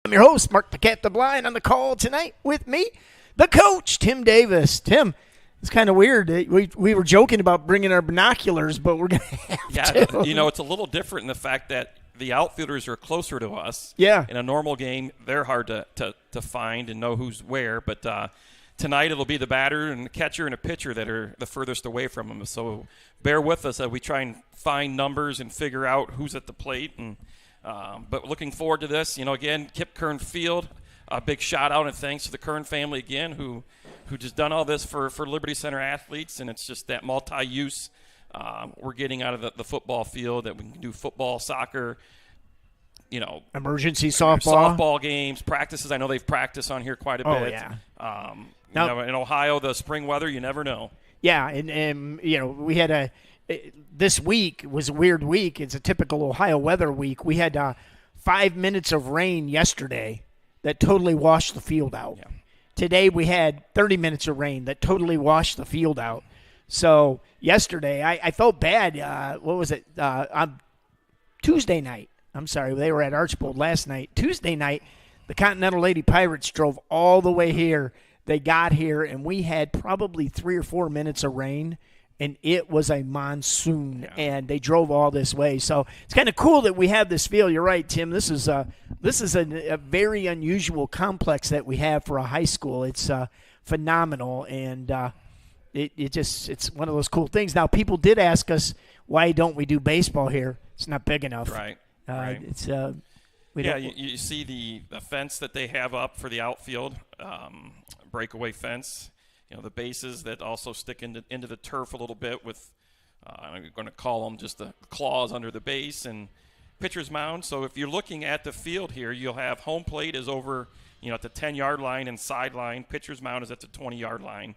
I'm your host, Mark the Cat the Blind. On the call tonight with me, the coach, Tim Davis. Tim, it's kind of weird. We were joking about bringing our binoculars, but we're going to have to. It's a little different in the fact that the outfielders are closer to us. Yeah. In a normal game, they're hard to find and know who's where. But tonight it'll be the batter and the catcher and a pitcher that are the furthest away from them. So bear with us as we try and find numbers and figure out who's at the plate. But looking forward to this. Again, Kip Kern Field, a big shout-out and thanks to the Kern family again who just done all this for Liberty Center athletes, and it's just that multi-use we're getting out of the football field that we can do football, soccer, emergency softball games, practices. I know they've practiced on here quite a bit. Oh, yeah. In Ohio, the spring weather, you never know. Yeah, and we had this week was a weird week. It's a typical Ohio weather week. We had 5 minutes of rain yesterday that totally washed the field out. Yeah. Today we had 30 minutes of rain that totally washed the field out. So yesterday I felt bad. What was it? On Tuesday night. I'm sorry. They were at Archbold last night. Tuesday night, the Continental Lady Pirates drove all the way here. They got here, and we had probably 3 or 4 minutes of rain. And it was a monsoon, and they drove all this way. So it's kind of cool that we have this field. You're right, Tim. This is a very unusual complex that we have for a high school. It's phenomenal, and it's one of those cool things. Now, people did ask us, why don't we do baseball here? It's not big enough. Right. It's you see the fence that they have up for the outfield, breakaway fence. The bases that also stick into the turf a little bit with, I'm going to call them just the claws under the base, and pitcher's mound. So if you're looking at the field here, you'll have home plate is over, at the 10-yard line and sideline. Pitcher's mound is at the 20-yard line.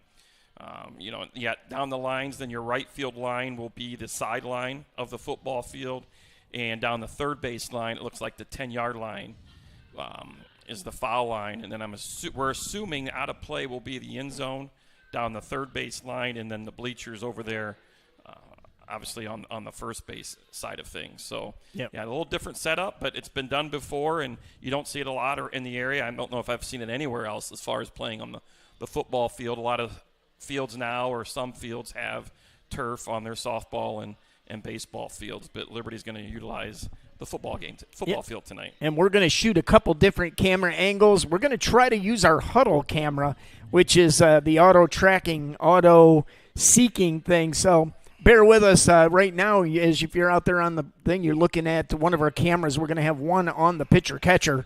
Down the lines, then your right field line will be the sideline of the football field. And down the third base line, it looks like the 10-yard line is the foul line. And then we're assuming out of play will be the end zone down the third base line, and then the bleachers over there, obviously on the first base side of things. So, yep. A little different setup, but it's been done before, and you don't see it a lot or in the area. I don't know if I've seen it anywhere else as far as playing on the football field. A lot of fields now, or some fields, have turf on their softball and baseball fields, but Liberty's going to utilize the football field tonight. And we're going to shoot a couple different camera angles. We're going to try to use our huddle camera, which is the auto-tracking, auto-seeking thing. So bear with us right now. As if you're out there on the thing, you're looking at one of our cameras. We're going to have one on the pitcher-catcher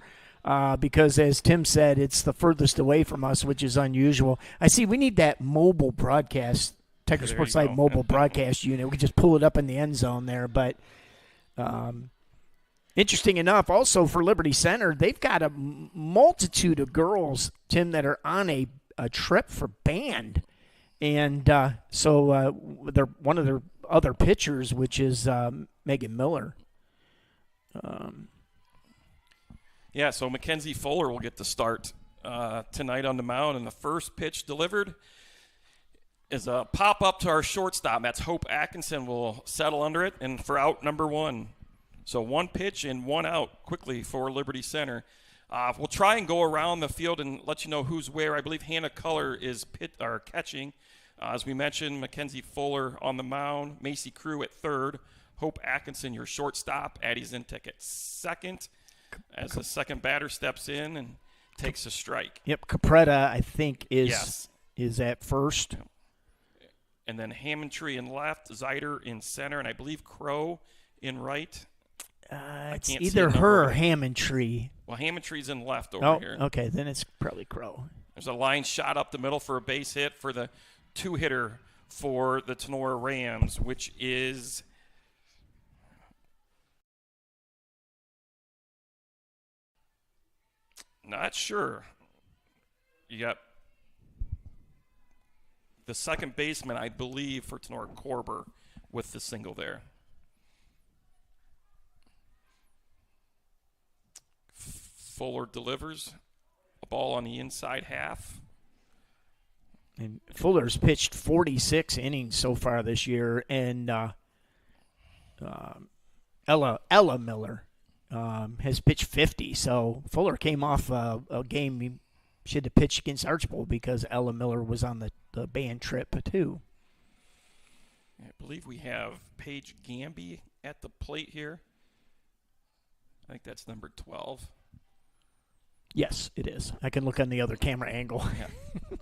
because, as Tim said, it's the furthest away from us, which is unusual. I see we need that mobile broadcast, Tiger Sports Live mobile broadcast unit. We can just pull it up in the end zone there, but interesting enough, also for Liberty Center, they've got a multitude of girls, Tim, that are on a trip for band. And so they're one of their other pitchers, which is Megan Miller. So Mackenzie Fuller will get the start tonight on the mound, and the first pitch delivered is a pop-up to our shortstop. That's Hope Atkinson will settle under it, and for out number one. So one pitch and one out quickly for Liberty Center. We'll try and go around the field and let you know who's where. I believe Hannah Culler is catching. As we mentioned, Mackenzie Fuller on the mound, Macy Crew at third, Hope Atkinson, your shortstop, Addie Zintek at second, as the second batter steps in and takes a strike. Yep, Capretta, I think, is at first. And then Hammondtree in left, Zeider in center, and I believe Crow in right. It's either her or Hammondtree. Well, Hammondtree's in left over here. Okay, then it's probably Crow. There's a line shot up the middle for a base hit for the two-hitter for the Tinora Rams, which is not sure. You got the second baseman, I believe, for Tinora, Korber, with the single there. Fuller delivers a ball on the inside half. And Fuller's pitched 46 innings so far this year, and Ella Miller has pitched 50. So Fuller came off a game he should have pitched against Archbold because Ella Miller was on the band trip too. I believe we have Paige Gamby at the plate here. I think that's number 12. Yes, it is. I can look on the other camera angle. Yeah.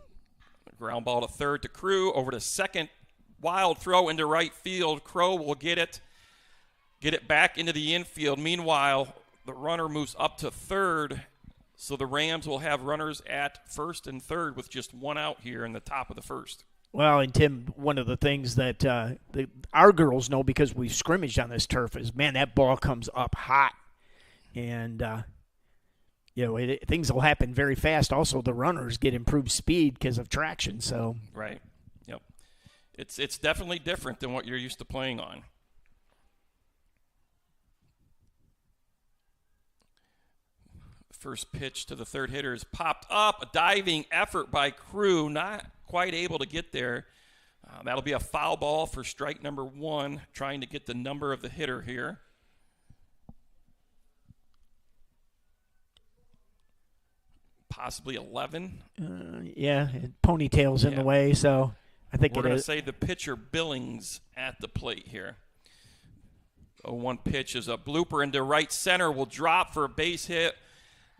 Ground ball to third to Crew. Over to second. Wild throw into right field. Crow will get it back into the infield. Meanwhile, the runner moves up to third. So the Rams will have runners at first and third with just one out here in the top of the first. Well, and Tim, one of the things that our girls know because we've scrimmaged on this turf is, man, that ball comes up hot. And, things will happen very fast. Also, the runners get improved speed because of traction. So right. Yep. It's definitely different than what you're used to playing on. First pitch to the third hitter is popped up. A diving effort by Crew, not quite able to get there. That'll be a foul ball for strike number 1, trying to get the number of the hitter here. Possibly 11. Ponytail's in the way, so I think we're going to say the pitcher Billings at the plate here. 0-1 pitch is a blooper into right center. Will drop for a base hit.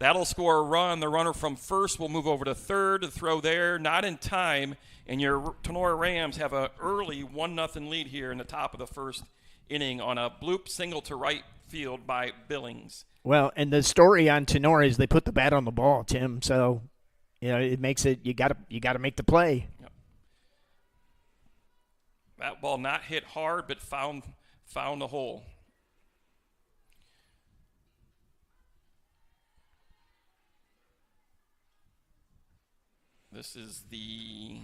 That'll score a run. The runner from first will move over to third. The throw there, not in time. And your Tinora Rams have an early 1-0 lead here in the top of the first inning on a bloop single to right field by Billings. Well, and the story on Tinora is they put the bat on the ball, Tim. So, it makes it you got to make the play. Yep. That ball not hit hard, but found the hole. This is the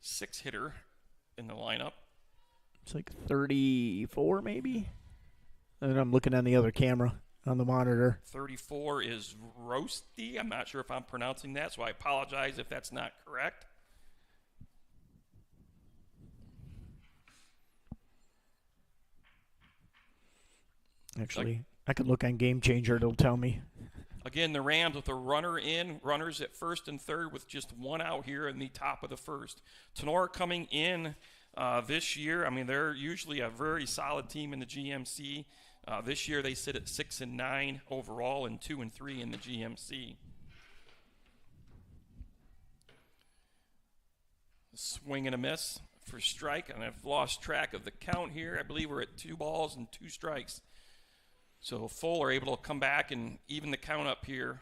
6th hitter in the lineup. It's like 34 maybe. And I'm looking on the other camera on the monitor. 34 is Roasty. I'm not sure if I'm pronouncing that, so I apologize if that's not correct. Actually, I could look on Game Changer. It'll tell me. Again, the Rams with a runner in, runners at first and third with just one out here in the top of the first. Tinora coming in this year. I mean, they're usually a very solid team in the GMC. This year they sit at 6-9 overall and 2-3 in the GMC. Swing and a miss for strike, and I've lost track of the count here. I believe we're at 2 balls and 2 strikes. So Fuller able to come back and even the count up here.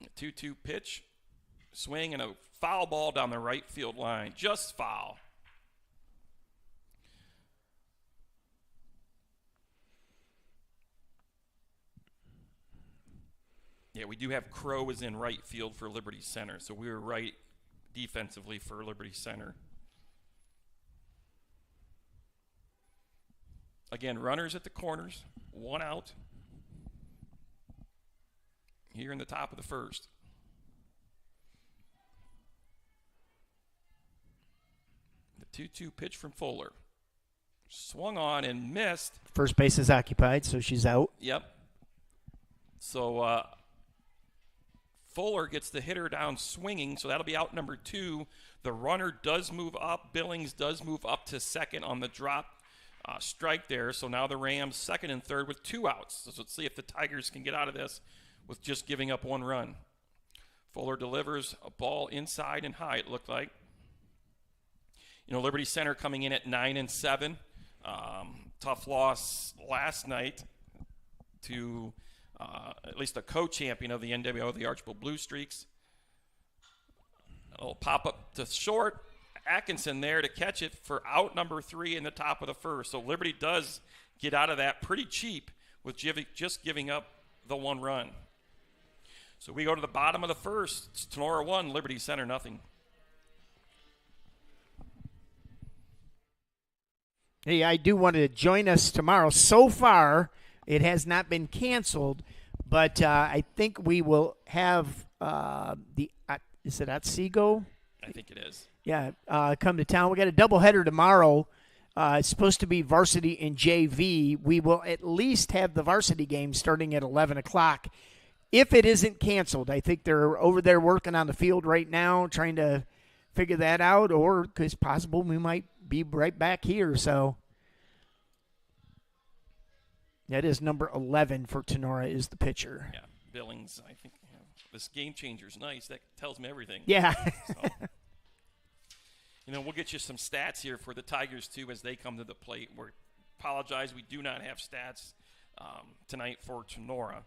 A 2-2 pitch, swing, and a foul ball down the right field line. Just foul. Yeah, we do have Crow is in right field for Liberty Center, so we were right defensively for Liberty Center. Again, runners at the corners, 1 out here in the top of the first. The 2-2 pitch from Fuller. Swung on and missed. First base is occupied, so she's out. Yep. So Fuller gets the hitter down swinging, so that'll be out number 2. The runner does move up. Billings does move up to second on the drop strike there. So now the Rams second and third with 2 outs. So let's see if the Tigers can get out of this with just giving up 1 run. Fuller delivers a ball inside and high, it looked like. Liberty Center coming in at 9-7. Tough loss last night to at least a co-champion of the NWO, the Archbold Blue Streaks. A little pop-up to short. Atkinson there to catch it for out number 3 in the top of the first. So Liberty does get out of that pretty cheap with just giving up the 1 run. So we go to the bottom of the first. It's Tinora 1, Liberty Center nothing. Hey, I do want to join us tomorrow. So far, it has not been canceled, but I think we will have is it Otsego? I think it is. Yeah, come to town. We got a doubleheader tomorrow. It's supposed to be varsity and JV. We will at least have the varsity game starting at 11 o'clock. If it isn't canceled, I think they're over there working on the field right now, trying to figure that out, or it's possible we might be right back here. So that is number 11 for Tinora is the pitcher. Yeah, Billings, I think this game changer's nice. That tells me everything. Yeah. So, we'll get you some stats here for the Tigers, too, as they come to the plate. We apologize, we do not have stats tonight for Tinora.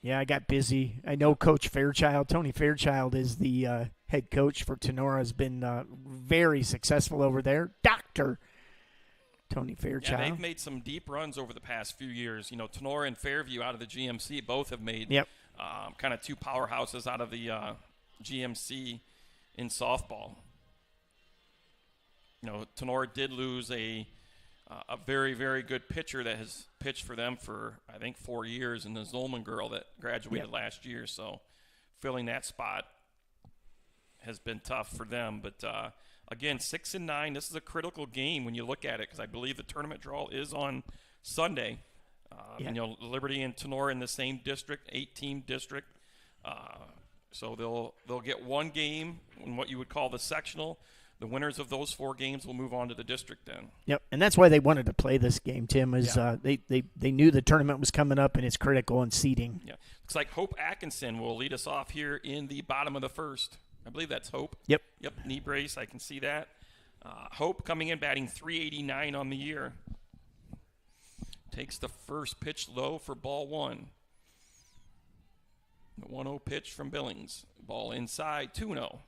Yeah, I got busy. I know Coach Fairchild, Tony Fairchild, is the head coach for Tinora, has been very successful over there. Dr. Tony Fairchild. Yeah, they've made some deep runs over the past few years. Tinora and Fairview out of the GMC both have made kind of two powerhouses out of the GMC in softball. Tinora did lose a very, very good pitcher that has pitched for them for, I think, 4 years, and the Zolman girl that graduated last year. So filling that spot has been tough for them. But, again, 6-9, this is a critical game when you look at it because I believe the tournament draw is on Sunday. Liberty and Tinora in the same district, 8-team district. So they'll get one game in what you would call the sectional. The winners of those 4 games will move on to the district then. Yep, and that's why they wanted to play this game, Tim, is they knew the tournament was coming up and it's critical in seeding. Yeah, looks like Hope Atkinson will lead us off here in the bottom of the first. I believe that's Hope. Yep, knee brace, I can see that. Hope coming in batting .389 on the year. Takes the first pitch low for ball 1. The 1-0 pitch from Billings. Ball inside, 2-0.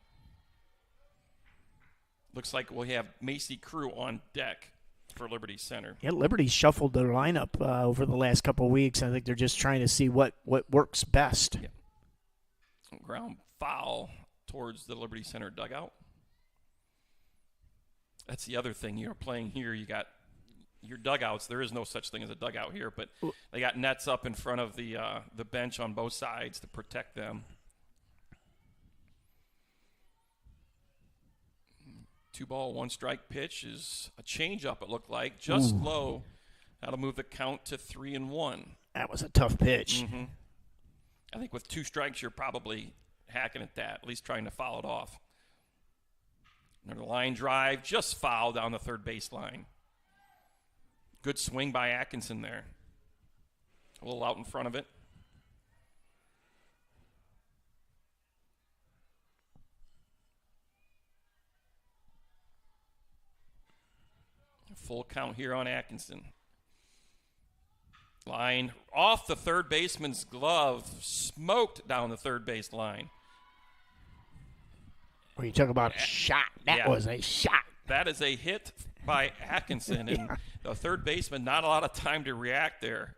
Looks like we'll have Macy Crew on deck for Liberty Center. Yeah, Liberty shuffled their lineup over the last couple of weeks. I think they're just trying to see what works best. Yeah. Ground foul towards the Liberty Center dugout. That's the other thing. You're playing here. You got your dugouts. There is no such thing as a dugout here, but they got nets up in front of the bench on both sides to protect them. 2-ball, 1-strike pitch is a changeup, it looked like. Just low. That'll move the count to 3-1. That was a tough pitch. Mm-hmm. I think with 2 strikes, you're probably hacking at that, at least trying to foul it off. Another line drive, just foul down the third baseline. Good swing by Atkinson there. A little out in front of it. Full count here on Atkinson. Line off the third baseman's glove, smoked down the third base line. When you talk about a shot, that was a shot. That is a hit by Atkinson, and the third baseman, not a lot of time to react there.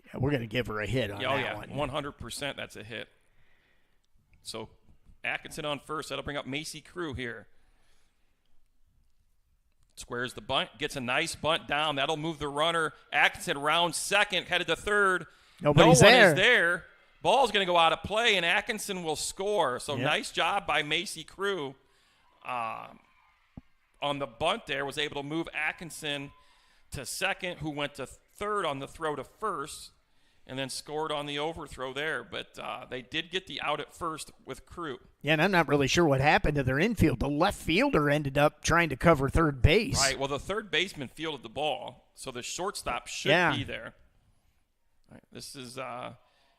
Yeah, we're going to give her a hit on that one. 100% that's a hit. So Atkinson on first. That'll bring up Macy Crew here. Squares the bunt, gets a nice bunt down. That'll move the runner. Atkinson round second, headed to third. Nobody's no one there. is there. Ball's going to go out of play, and Atkinson will score. So nice job by Macy Crew on the bunt there. Was able to move Atkinson to second, who went to third on the throw to first, and then scored on the overthrow there. But they did get the out at first with Crew. Yeah, and I'm not really sure what happened to their infield. The left fielder ended up trying to cover third base. Right, well, the third baseman fielded the ball, so the shortstop should be there. All right, this is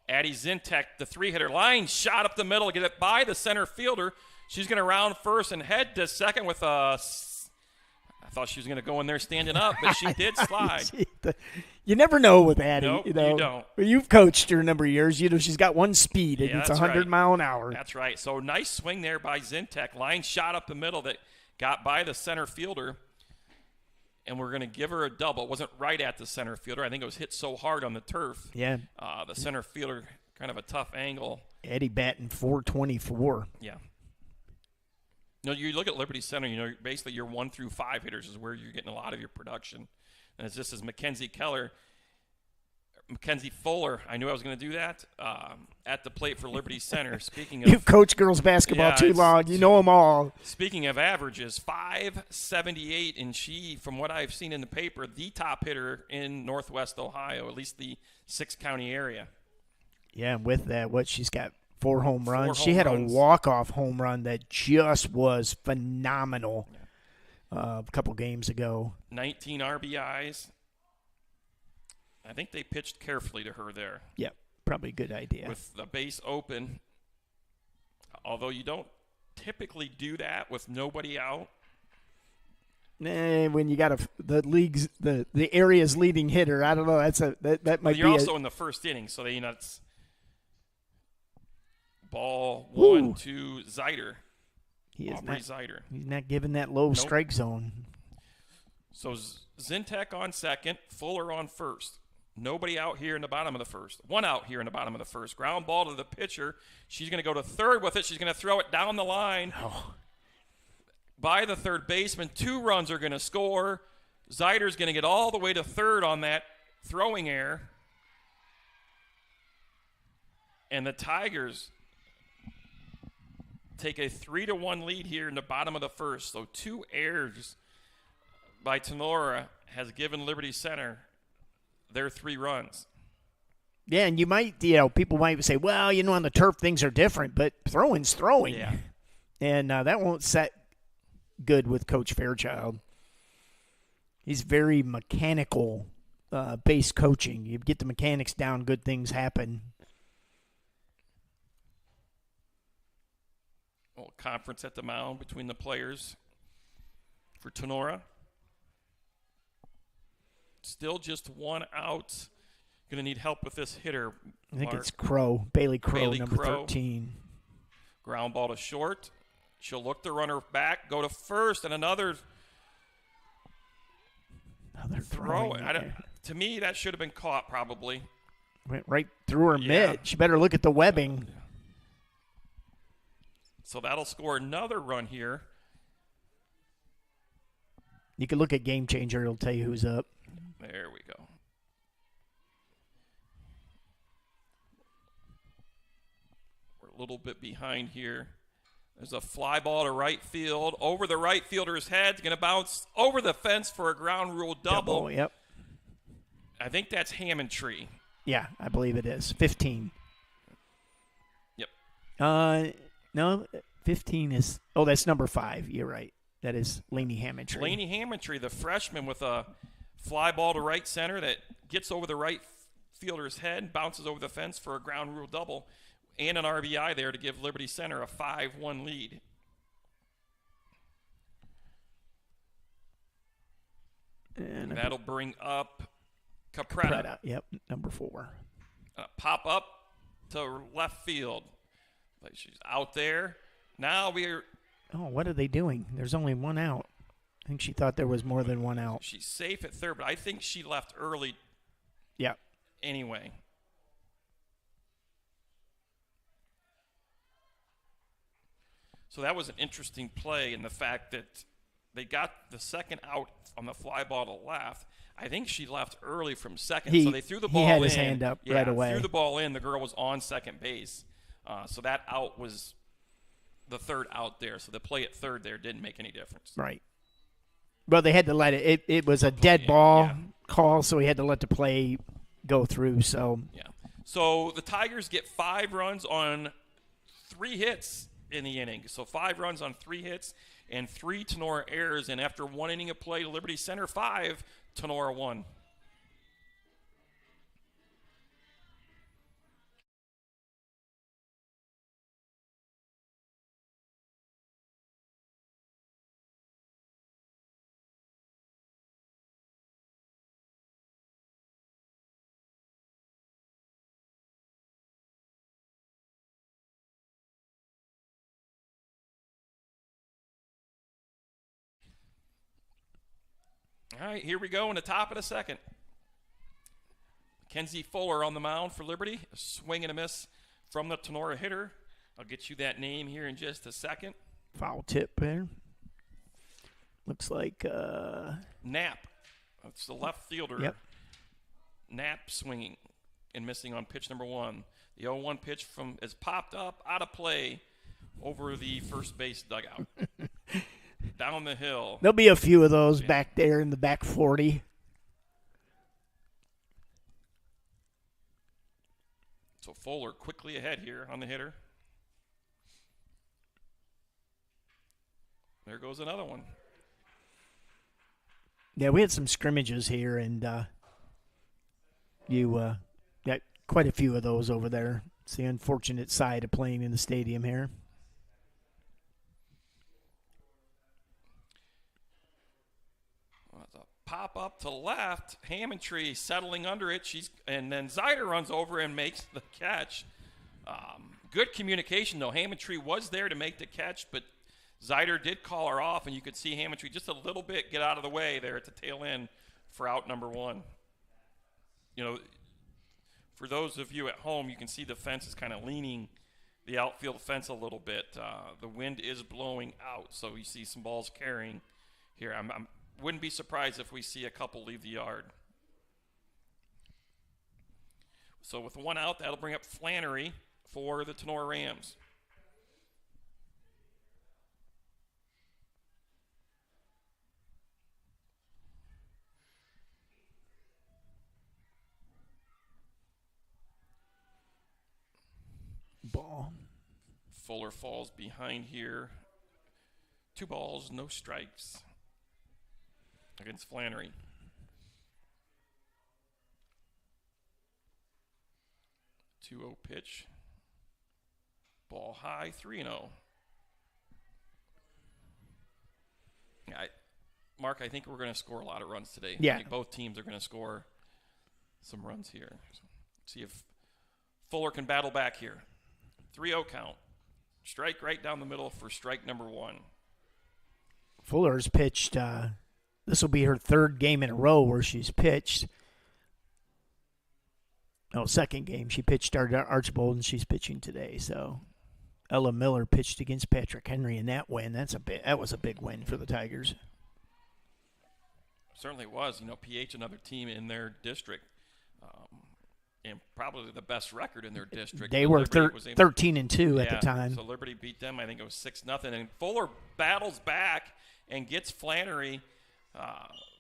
Addie Zintek, the 3-hitter. Line shot up the middle to get it by the center fielder. She's going to round first and head to second with a I thought she was going to go in there standing up, but she did slide. You never know with Addie. Nope, you don't. You've coached her a number of years. She's got one speed, and it's 100 mile an hour. That's right. So nice swing there by Zintek. Line shot up the middle that got by the center fielder, and we're going to give her a double. It wasn't right at the center fielder. I think it was hit so hard on the turf. Yeah. The center fielder, kind of a tough angle. Eddie batting .424. Yeah. You look at Liberty Center, basically your 1 through 5 hitters is where you're getting a lot of your production. And it's just as Mackenzie Keller, Mackenzie Fuller. I knew I was going to do that. At the plate for Liberty Center. Speaking You've of coached girls basketball too long. You know them all. Speaking of averages, 578, and she, from what I've seen in the paper, the top hitter in Northwest Ohio, at least the 6-county area. Yeah, and with that, she's got 4 home runs. Home She had runs. a walk-off home run that just was phenomenal a couple games ago. 19 RBIs. I think they pitched carefully to her there. Yep, probably a good idea. With the base open, although you don't typically do that with nobody out. When you got the area's leading hitter, I don't know. That might be. You're also in the first inning, so it's ball 1 to Zeider. Zeider. He's not giving that low strike zone. So Zintek on second, Fuller on first. Nobody out here in the bottom of the first. 1 out here in the bottom of the first. Ground ball to the pitcher. She's going to go to third with it. She's going to throw it down the line. By the third baseman. 2 runs are going to score. Zeider's going to get all the way to third on that throwing error. And the Tigers take a 3-1 lead here in the bottom of the first. So 2 errors by Tinora has given Liberty Center their 3 runs. Yeah, and you might, people might say, well, on the turf things are different, but throwing's throwing. Yeah. And that won't set good with Coach Fairchild. He's very mechanical based coaching. You get the mechanics down, good things happen. Well, conference at the mound between the players for Tinora. Still just 1 out. Going to need help with this hitter. I think it's Crow, Bailey Crow, number Crow. 13. Ground ball to short. She'll look the runner back, go to first, and another throw. To me, that should have been caught probably. Went right through her mitt. She better look at the webbing. So that'll score another run here. You can look at Game Changer. It'll tell you who's up. There we go. We're a little bit behind here. There's a fly ball to right field. Over the right fielder's head. It's going to bounce over the fence for a ground rule double. Yep. I think that's Hammondtree. Yeah, I believe it is. 15. Yep. No, 15 is – that's number 5. You're right. That is Laney Hammondtree. Laney Hammondtree, the freshman, with a fly ball to right center that gets over the right fielder's head, bounces over the fence for a ground rule double, and an RBI there to give Liberty Center a 5-1 lead. And that'll bring up Capretta. Yep, number 4. Pop up to left field. Like she's out there. Now we're... Oh, what are they doing? There's only 1 out. I think she thought there was more than 1 out. She's safe at third, but I think she left early. Yeah. Anyway. So that was an interesting play in the fact that they got the second out on the fly ball to left. I think she left early from second, so they threw the ball in. He had his hand up right away. Threw the ball in. The girl was on second base. So that out was the third out there. So the play at third there didn't make any difference. Right. Well, they had to let it. It was a dead ball call, so he had to let the play go through. So So the Tigers get 5 runs on 3 hits in the inning. So 5 runs on 3 hits and 3 Tinora errors. And after 1 inning of play, Liberty Center 5, Tinora 1. All right, here we go in the top of the second. Mackenzie Fuller on the mound for Liberty. A swing and a miss from the Tinora hitter. I'll get you that name here in just a second. Foul tip there. Looks like Knapp. That's the left fielder. Yep. Knapp swinging. and missing on pitch number 1. The 0-1 pitch is popped up out of play over the first base dugout. Down the hill. There'll be a few of those back there in the back 40. So Fuller quickly ahead here on the hitter. There goes another one. Yeah, we had some scrimmages here, and you got quite a few of those over there. It's the unfortunate side of playing in the stadium here. Pop up to left. Hammondtree settling under it. And then Zeider runs over and makes the catch. Good communication, though. Hammondtree was there to make the catch, but Zeider did call her off, and you could see Hammondtree just a little bit get out of the way there at the tail end for out number 1. You know, for those of you at home, you can see the fence is kind of leaning the outfield fence a little bit. The wind is blowing out, so you see some balls carrying here. I wouldn't be surprised if we see a couple leave the yard. So with 1 out, that'll bring up Flannery for the Tinora Rams. Ball. Fuller falls behind here. 2 balls, no strikes against Flannery. Two-0 pitch. Ball high, 3-0. Mark, I think we're going to score a lot of runs today. Yeah. I think both teams are going to score some runs here. So see if Fuller can battle back here. 3-0 count. Strike right down the middle for strike number 1. Fuller's pitched. This will be her 3rd game in a row where she's pitched. Oh, 2nd game. She pitched Archbold, and she's pitching today. So Ella Miller pitched against Patrick Henry in that win. That was a big win for the Tigers. Certainly was. You know, PH, another team in their district, and probably the best record in their district. They were 13-2 at the time. So Liberty beat them. I think it was 6-0. And Fuller battles back and gets Flannery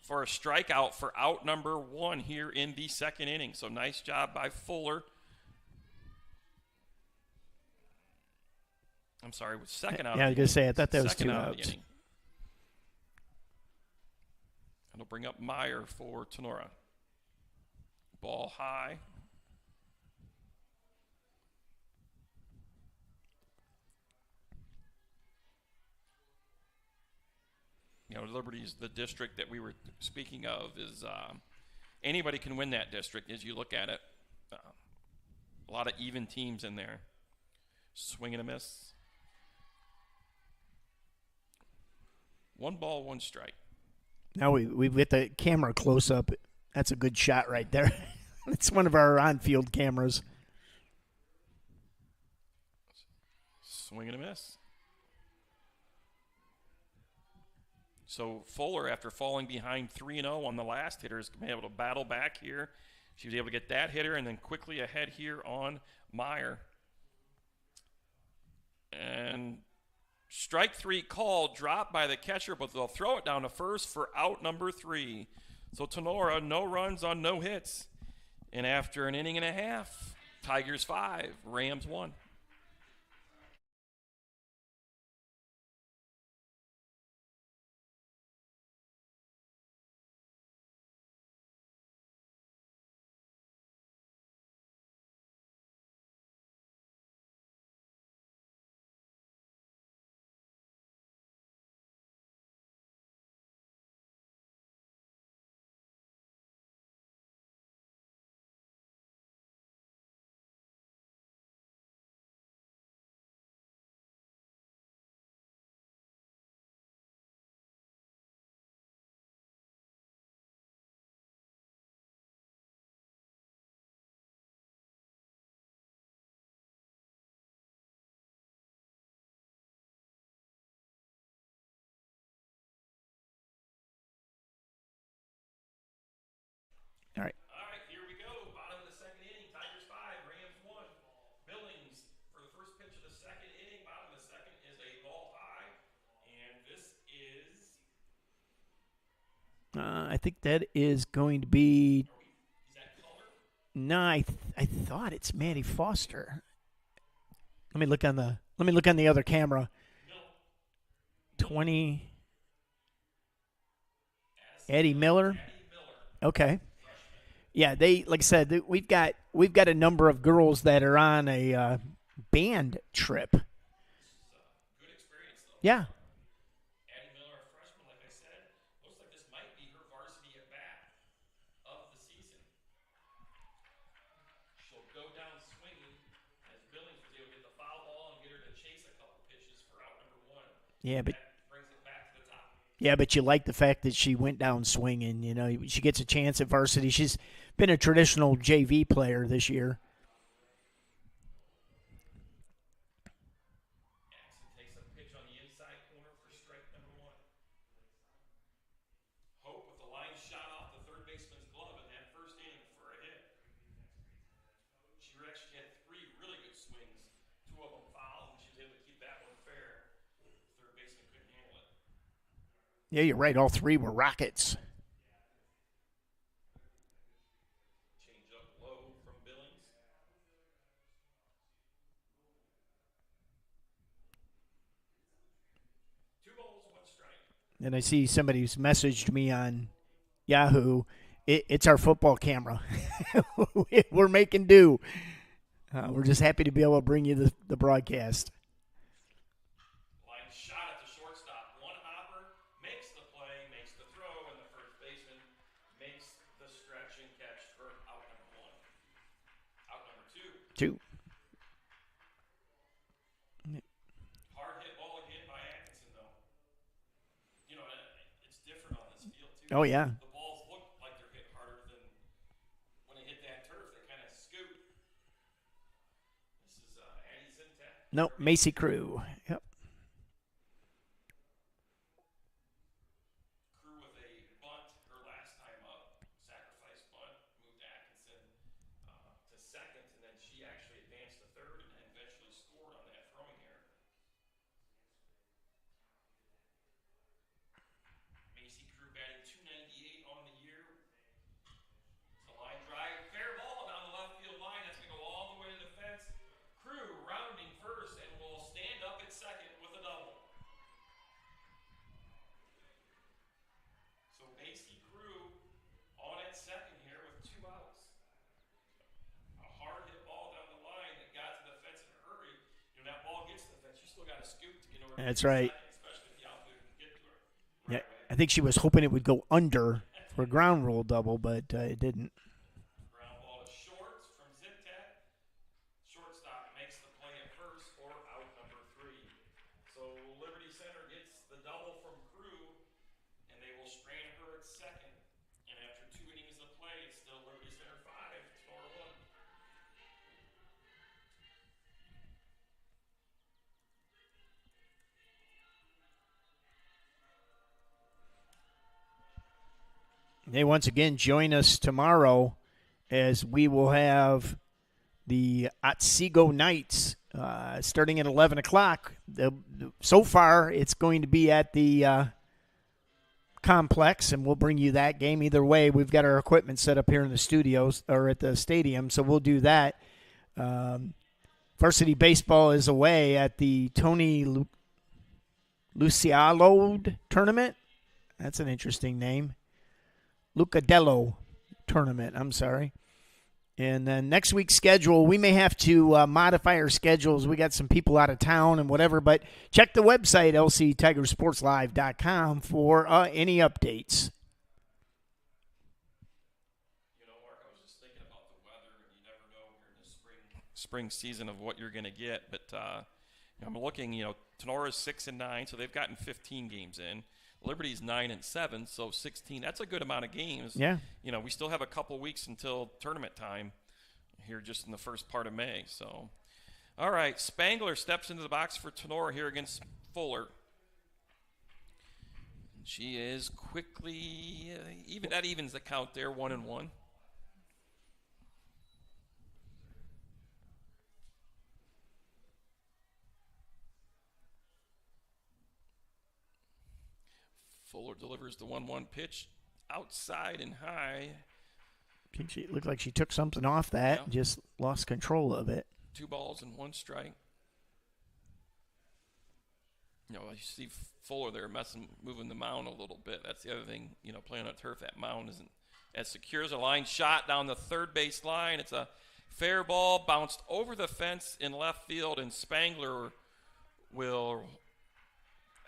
for a strikeout for out number 1 here in the 2nd inning. So nice job by Fuller. I'm sorry, with 2nd out. Yeah, I was going to say, I thought that was 2 outs. And it'll bring up Meyer for Tinora. Ball high. You know, Liberty's the district that we were speaking of is anybody can win that district as you look at it. A lot of even teams in there. Swing and a miss. 1 ball, 1 strike. Now we've got the camera close up. That's a good shot right there. It's one of our on-field cameras. Swing and a miss. So Fuller, after falling behind 3-0 on the last hitter, is going to be able to battle back here. She was able to get that hitter and then quickly ahead here on Meyer. And strike 3 called, dropped by the catcher, but they'll throw it down to first for out number 3. So Tinora, no runs on no hits. And after an inning and a half, Tigers 5, Rams 1. All right. All right, here we go. Bottom of the 2nd inning. I think that is going to be. No, I thought it's Maddie Foster. Let me look on the other camera. 20 Eddie Miller. Okay. Yeah, they like I said we've got a number of girls that are on a band trip. Good experience, though. Yeah. Addie Miller, a freshman, like I said, looks like this might be her varsity at bat of the season. She'll go down swinging as Billings was able to get the foul ball and get her to chase a couple pitches for out number one. Yeah, but That brings it back to the top. yeah, but you like the fact that she went down swinging. She gets a chance at varsity. She's been a traditional JV player this year. Axon takes a pitch on the inside corner for strike number one. Hope with the line shot off the third baseman's glove in that first inning for a hit. She actually had three really good swings, two of them fouled, and she was able to keep that one fair. The third baseman couldn't handle it. Yeah, you're right. All three were rockets. Change up low from Billings. Two balls, one strike. And I see somebody's messaged me on Yahoo. It's our football camera. We're making do. We're just happy to be able to bring you the broadcast. Line shot at the shortstop. One hopper makes the play, makes the throw, and the first baseman makes the stretch and catch for out number one. Out number two. Two. Hard hit ball again by Atkinson, though. It's different on this field, too. Oh, yeah. The balls look like they're hit harder than when they hit that turf. They kind of scoot. This is Addie Zintek. Nope, Macy Crew. Yep. Crew with a bunt her last time up. Sacrifice bunt. Moved Atkinson to second, and then she actually advanced to third and eventually scored on that throwing error. Macy Crew batting .298 on the year. It's a line drive. Fair ball down the left field line. That's going to go all the way to the fence. Crew rounding first and will stand up at second with a double. So Macy Crew on at second here with two outs. A hard hit ball down the line that got to the fence in a hurry. That ball gets to the fence. You still got to scoop to get over to That's the right. second, especially if the outfielder can get to her. Yeah, I think she was hoping it would go under for a ground rule double, but it didn't. Ground ball to short from Zintek. Shortstop makes the play at first for out number three. So Liberty Center gets the double from Crew, and they will strand her at second. And after 2 innings of play, it's still Liberty Center 5, Tinora 1. They once again join us tomorrow as we will have the Otsego Knights starting at 11 o'clock. So far, it's going to be at the complex, and we'll bring you that game. Either way, we've got our equipment set up here in the studios or at the stadium, so we'll do that. Varsity baseball is away at the Tony Lucialo tournament. That's an interesting name. Lucadello tournament, I'm sorry. And then next week's schedule, we may have to modify our schedules. We got some people out of town and whatever, but check the website, lctigersportslive.com, for any updates. Mark, I was just thinking about the weather, and you never know here in the spring season of what you're going to get. But I'm looking, Tenora's 6-9, so they've gotten 15 games in. Liberty's 9-7, so 16. That's a good amount of games. Yeah. We still have a couple weeks until tournament time here just in the first part of May. So, all right, Spangler steps into the box for Tinora here against Fuller. She is quickly that evens the count there, 1-1. Fuller delivers the 1-1 pitch outside and high. She looked like she took something off that, Yeah. just lost control of it. 2 balls and 1 strike. You know, you see Fuller there moving the mound a little bit. That's the other thing, you know, playing on turf, that mound isn't as secure as a line shot down the third base line. It's a fair ball, bounced over the fence in left field, and Spangler will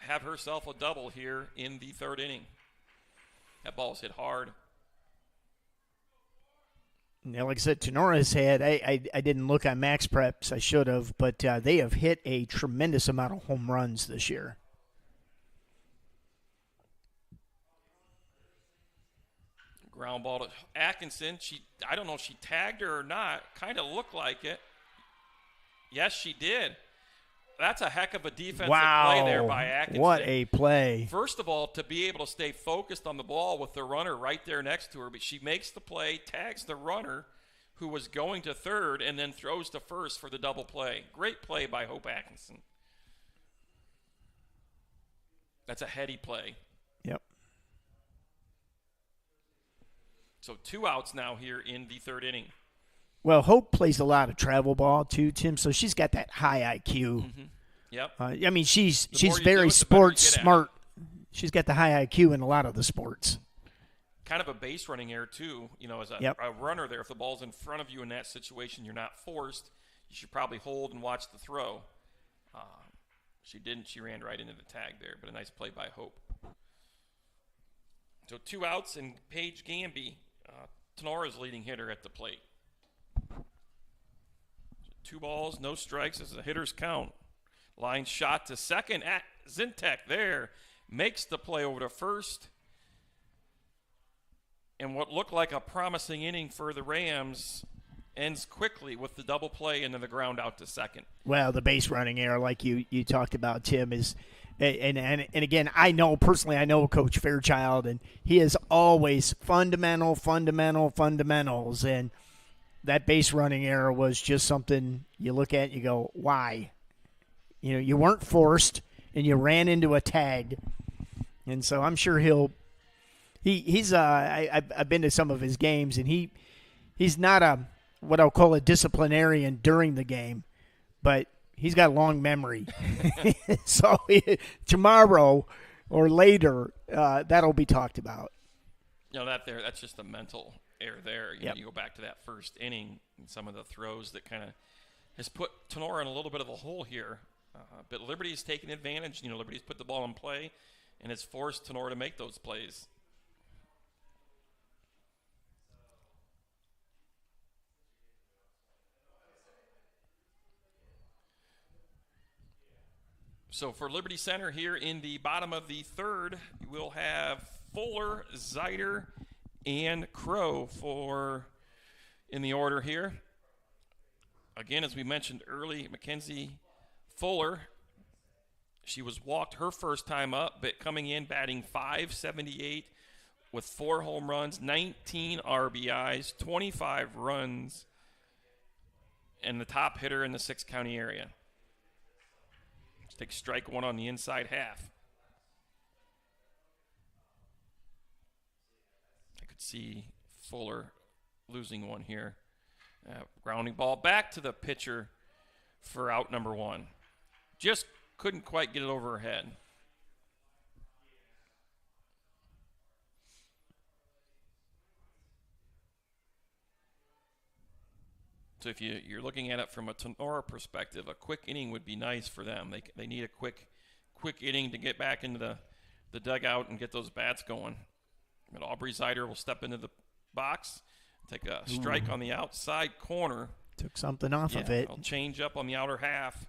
have herself a double here in the 3rd inning. That ball's hit hard. Now, like I said, Tenora's had, I didn't look on Max Preps, I should have, but they have hit a tremendous amount of home runs this year. Ground ball to Atkinson. I don't know if she tagged her or not. Kind of looked like it. Yes, she did. That's a heck of a defensive play there by Atkinson. What a play. First of all, to be able to stay focused on the ball with the runner right there next to her, but she makes the play, tags the runner who was going to third, and then throws to first for the double play. Great play by Hope Atkinson. That's a heady play. Yep. So 2 outs now here in the 3rd inning. Well, Hope plays a lot of travel ball too, Tim, so she's got that high IQ. Mm-hmm. Yep. I mean, she's more you very do it, the better you sports get at it. smart. She's got the high IQ in a lot of the sports. Kind of a base running error, too. You know, as a runner there, if the ball's in front of you in that situation, you're not forced. You should probably hold and watch the throw. She didn't. She ran right into the tag there, but a nice play by Hope. So 2 outs, and Paige Gamby, Tenora's leading hitter at the plate. 2 balls, no strikes as the hitters count. Line shot to second at Zintek there. Makes the play over to first. And what looked like a promising inning for the Rams ends quickly with the double play and then the ground out to second. Well, the base running error, like you talked about, Tim, is and again, I know Coach Fairchild, and he is always fundamentals, and that base running error was just something you look at and you go, why? You know, you weren't forced, and you ran into a tag, and so I'm sure I've been to some of his games, and he's not what I'll call a disciplinarian during the game, but he's got a long memory. So tomorrow or later, that'll be talked about. You know, that's just a mental error there. You know, you go back to that first inning and some of the throws that kind of has put Tinora in a little bit of a hole here. But Liberty's taken advantage. You know, Liberty's put the ball in play and has forced Tinora to make those plays. So for Liberty Center here in the bottom of the 3rd, we'll have Fuller, Zeider, and Crow in the order here. Again, as we mentioned early, Mackenzie Fuller, she was walked her first time up, but coming in batting .578 with 4 home runs, 19 RBIs, 25 runs, and the top hitter in the 6-county area. Take strike 1 on the inside half. I could see Fuller losing one here. Grounding ball back to the pitcher for out number 1. Just couldn't quite get it over her head. So if you're looking at it from a Tinora perspective, a quick inning would be nice for them. They need a quick inning to get back into the dugout and get those bats going. But Aubrey Zeider will step into the box, take a strike on the outside corner. Took something off of it. I'll change up on the outer half.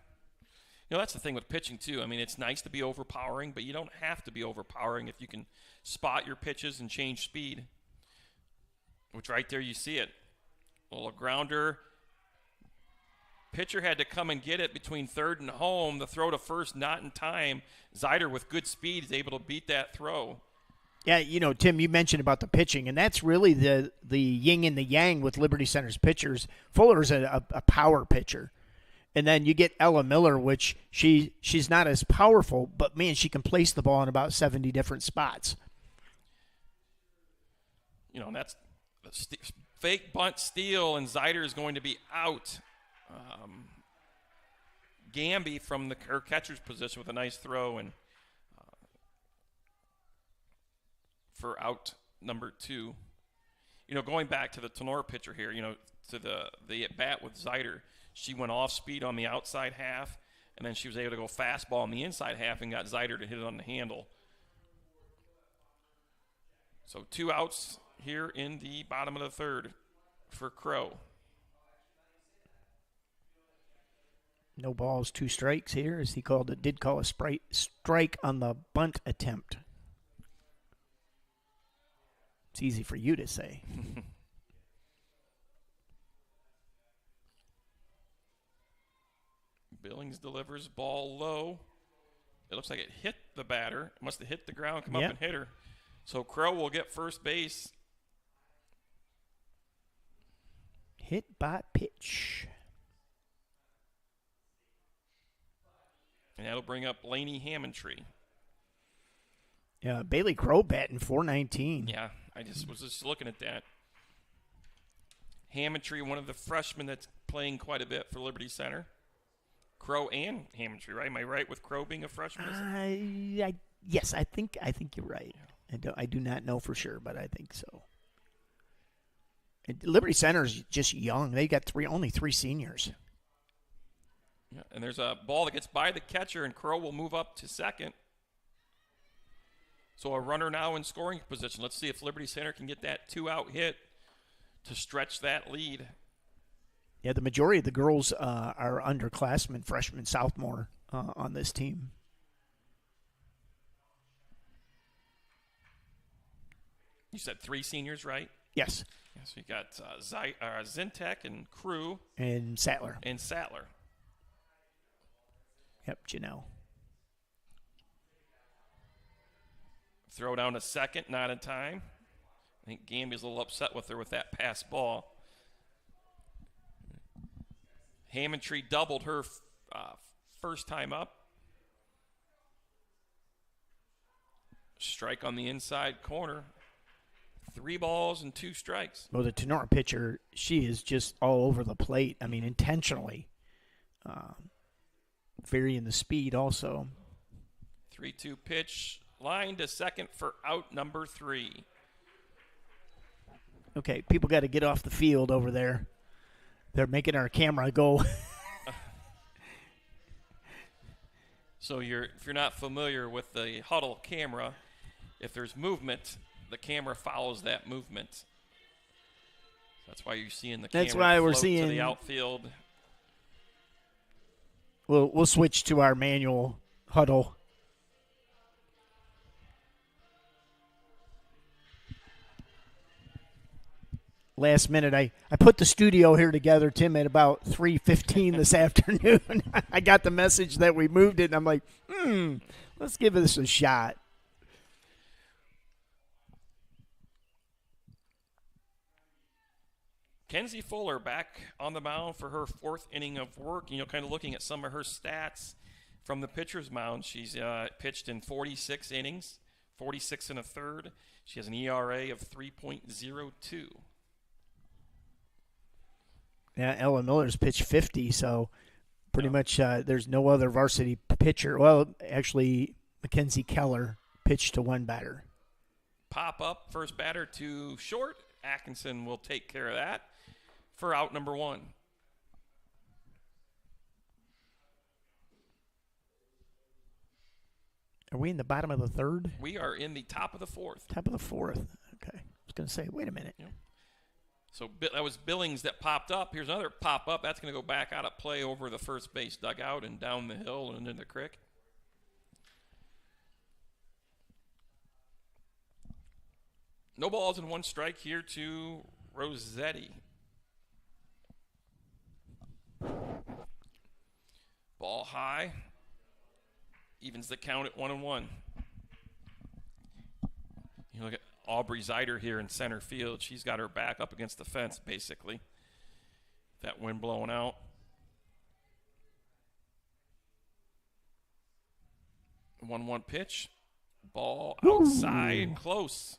You know, that's the thing with pitching, too. I mean, it's nice to be overpowering, but you don't have to be overpowering if you can spot your pitches and change speed, which right there you see it. Well, a grounder. Pitcher had to come and get it between third and home. The throw to first, not in time. Zeider, with good speed, is able to beat that throw. Yeah, you know, Tim, you mentioned about the pitching, and that's really the yin and the yang with Liberty Center's pitchers. Fuller's a power pitcher. And then you get Ella Miller, which she's not as powerful, but, man, she can place the ball in about 70 different spots. And that's the fake bunt steal, and Zyder is going to be out. Gamby from her catcher's position with a nice throw, and for out number 2. Going back to the Tinora pitcher here, to the at bat with Zyder, she went off speed on the outside half, and then she was able to go fastball on the inside half and got Zyder to hit it on the handle. So 2 outs here in the bottom of the 3rd for Crow. No balls, 2 strikes here, as he did call a strike on the bunt attempt. It's easy for you to say. Billings delivers ball low. It looks like it hit the batter. It must have hit the ground, come up and hit her. So Crow will get first base. Hit by pitch. And that'll bring up Lainey Hammondtree. Yeah, Bailey Crow batting .419. Yeah, I was just looking at that. Hammondtree, one of the freshmen that's playing quite a bit for Liberty Center. Crow and Hammondtree, right? Am I right with Crow being a freshman? Yes, I think you're right. I do not know for sure, but I think so. Liberty Center's just young. They got only 3 seniors. Yeah, and there's a ball that gets by the catcher, and Crow will move up to second. So a runner now in scoring position. Let's see if Liberty Center can get that 2-out hit to stretch that lead. Yeah, the majority of the girls are underclassmen, freshmen, sophomore on this team. You said 3 seniors, right? Yes. Yeah, so you got Zintek and Crew. And Sattler. Yep, Janelle. Throw down to second, not in time. I think Gamby's a little upset with her with that pass ball. Hammondtree doubled her first time up. Strike on the inside corner. 3 balls and 2 strikes. Well, the Tinora pitcher, she is just all over the plate. I mean, intentionally. Varying the speed also. 3-2 pitch. Line to second for out number 3. Okay, people got to get off the field over there. They're making our camera go. So if you're not familiar with the huddle camera, if there's movement, the camera follows that movement. That's why you're seeing the camera. That's why we're float seeing to the outfield. We'll switch to our manual huddle. Last minute, I put the studio here together, Tim, at about 3:15 this afternoon. I got the message that we moved it, and I'm like, let's give this a shot. Kenzie Fuller back on the mound for her 4th inning of work. Kind of looking at some of her stats from the pitcher's mound. She's pitched in 46 innings, 46 and a third. She has an ERA of 3.02. Yeah, Ella Miller's pitched 50, so pretty much there's no other varsity pitcher. Well, actually, Mackenzie Keller pitched to 1 batter. Pop up, first batter to short. Atkinson will take care of that for out number 1. Are we in the bottom of the 3rd? We are in the top of the 4th. Top of the 4th. Okay. I was going to say, wait a minute. Yeah. So that was Billings that popped up. Here's another pop-up. That's going to go back out of play over the first base dugout and down the hill and into the creek. No balls and 1 strike here to Rossetti. Ball high. Evens the count at 1-1. You look at Aubrey Zyder here in center field. She's got her back up against the fence, basically. That wind blowing out. 1-1 pitch. Ball outside, close.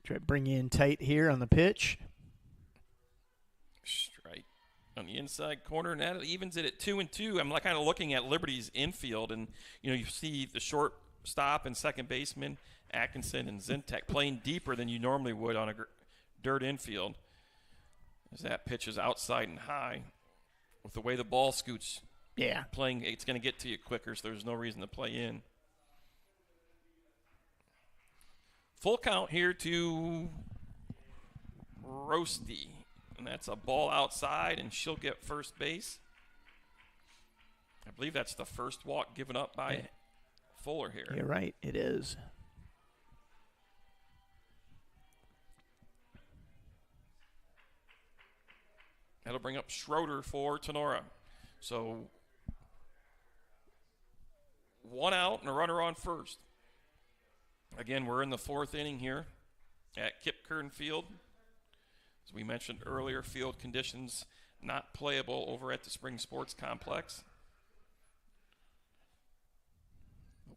Try to bring you in tight here on the pitch. Strike on the inside corner, and that evens it at 2-2. I'm kind of looking at Liberty's infield, and you see the short stop and second baseman Atkinson and Zintek playing deeper than you normally would on a dirt infield. As that pitch is outside and high, with the way the ball scoots, playing, it's going to get to you quicker, so there's no reason to play in. Full count here to Roasty. And that's a ball outside, and she'll get first base. I believe that's the first walk given up by Fuller here. You're right, it is. That'll bring up Schroeder for Tinora. So 1 out and a runner on first. Again, we're in the 4th inning here at Kip Kern Field. As we mentioned earlier, field conditions not playable over at the Spring Sports Complex.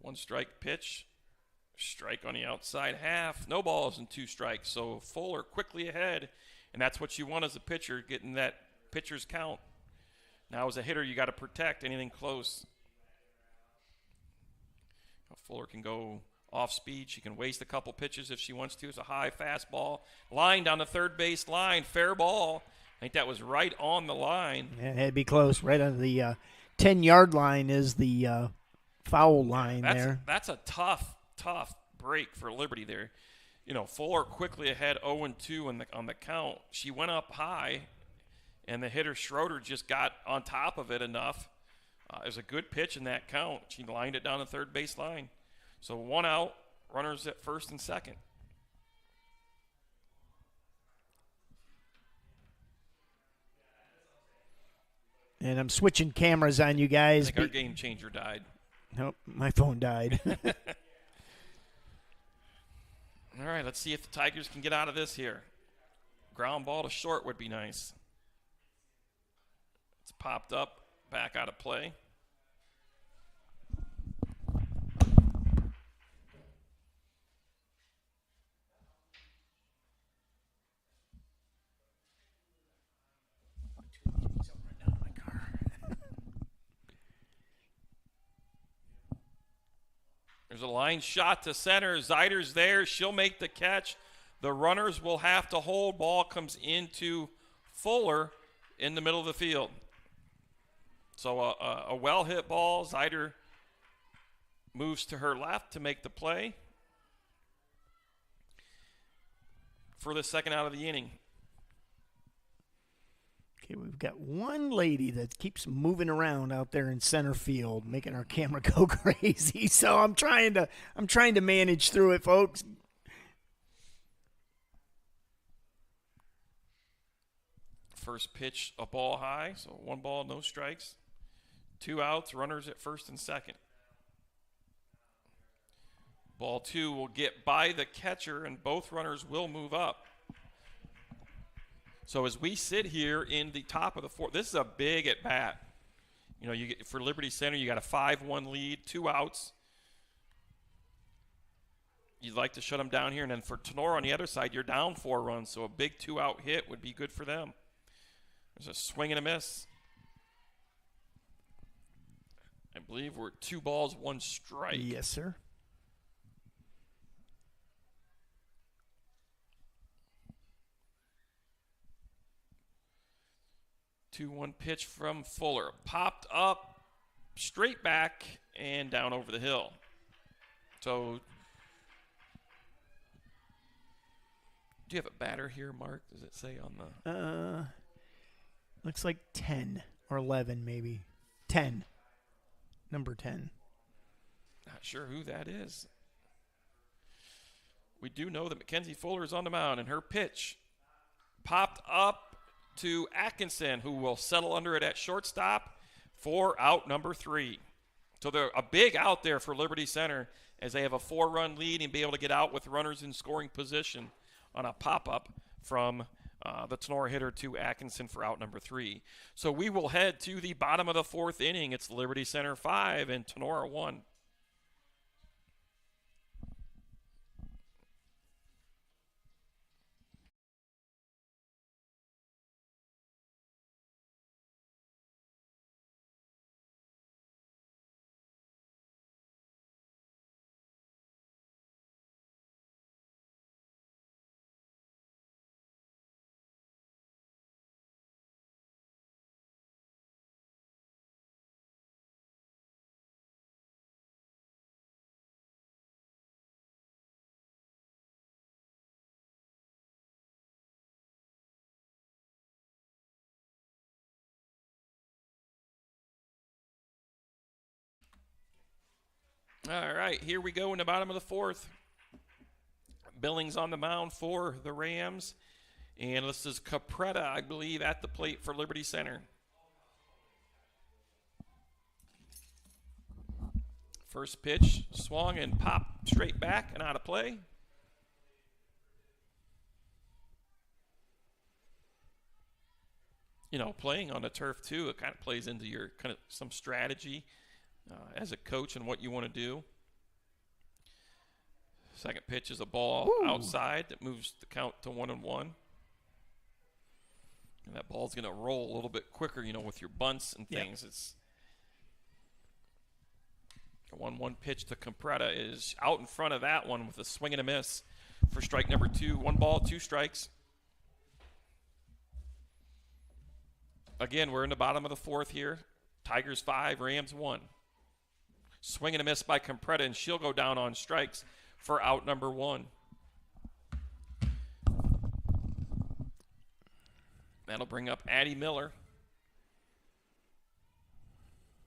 1 strike pitch. Strike on the outside half. No balls and 2 strikes. So Fuller quickly ahead, and that's what you want as a pitcher, getting that pitcher's count. Now as a hitter, you got to protect anything close. Fuller can go off speed. She can waste a couple pitches if she wants to. It's a high fastball. Line down the third base line. Fair ball. I think that was right on the line. Yeah, it had to be close. Right on the 10-yard line is the foul line there. That's a tough break for Liberty there. Fuller quickly ahead 0-2 on the count. She went up high, and the hitter Schroeder just got on top of it enough. It was a good pitch in that count. She lined it down the third base line. So 1 out, runners at first and second. And I'm switching cameras on you guys. I think our game changer died. Nope, my phone died. All right, let's see if the Tigers can get out of this here. Ground ball to short would be nice. It's popped up, back out of play. There's a line shot to center. Zeider's there. She'll make the catch. The runners will have to hold. Ball comes into Fuller in the middle of the field. So a well-hit ball. Zeider moves to her left to make the play for the second out of the inning. Okay, we've got one lady that keeps moving around out there in center field, making our camera go crazy. So I'm trying to manage through it, folks. First pitch, a ball high, so 1 ball, no strikes. 2 outs, runners at first and second. Ball 2 will get by the catcher, and both runners will move up. So as we sit here in the top of the 4th, this is a big at bat. You get, for Liberty Center, you got a 5-1 lead, 2 outs. You'd like to shut them down here, and then for Tinora on the other side, you're down 4 runs, so a big 2-out hit would be good for them. There's a swing and a miss. I believe we're 2 balls, 1 strike. Yes, sir. One pitch from Fuller. Popped up, straight back, and down over the hill. So, do you have a batter here, Mark? Does it say on the... Looks like 10 or 11, maybe. 10. Number 10. Not sure who that is. We do know that Mackenzie Fuller is on the mound, and her pitch popped up to Atkinson, who will settle under it at shortstop for out number 3. So they're a big out there for Liberty Center as they have a 4-run lead and be able to get out with runners in scoring position on a pop-up from the Tinora hitter to Atkinson for out number 3. So we will head to the bottom of the 4th inning. It's Liberty Center 5 and Tinora 1. All right, here we go in the bottom of the fourth. Billings on the mound for the Rams. And this is Capretta, I believe, at the plate for Liberty Center. First pitch, swung and popped straight back and out of play. You know, playing on the turf, too, it kind of plays into your kind of some strategy as a coach and what you want to do. Second pitch is a ball outside that moves the count to 1-1. And that ball's going to roll a little bit quicker, you know, with your bunts and things. Yep. It's a 1-1 pitch to Capretta is out in front of that one with a swing and a miss for strike number 2. 1 ball, 2 strikes. Again, we're in the bottom of the fourth here. Tigers 5, Rams 1. Swing and a miss by Capretta, and she'll go down on strikes for out number 1. That'll bring up Addie Miller,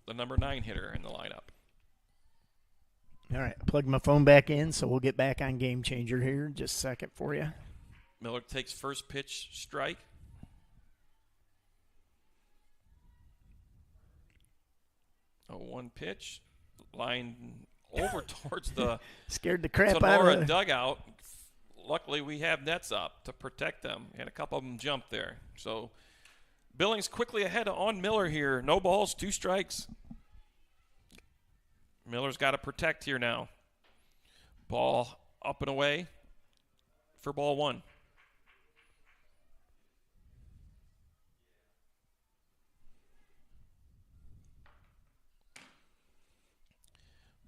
the number 9 hitter in the lineup. All right, plug my phone back in, so we'll get back on Game Changer here in just a second for you. Miller takes first pitch, strike. 0-1 pitch, line over towards the scared the crap Tinora out of dugout. Luckily, we have nets up to protect them, and a couple of them jumped there. So Billings quickly ahead on Miller here. No balls, 2 strikes. Miller's got to protect here now. Ball up and away for ball 1.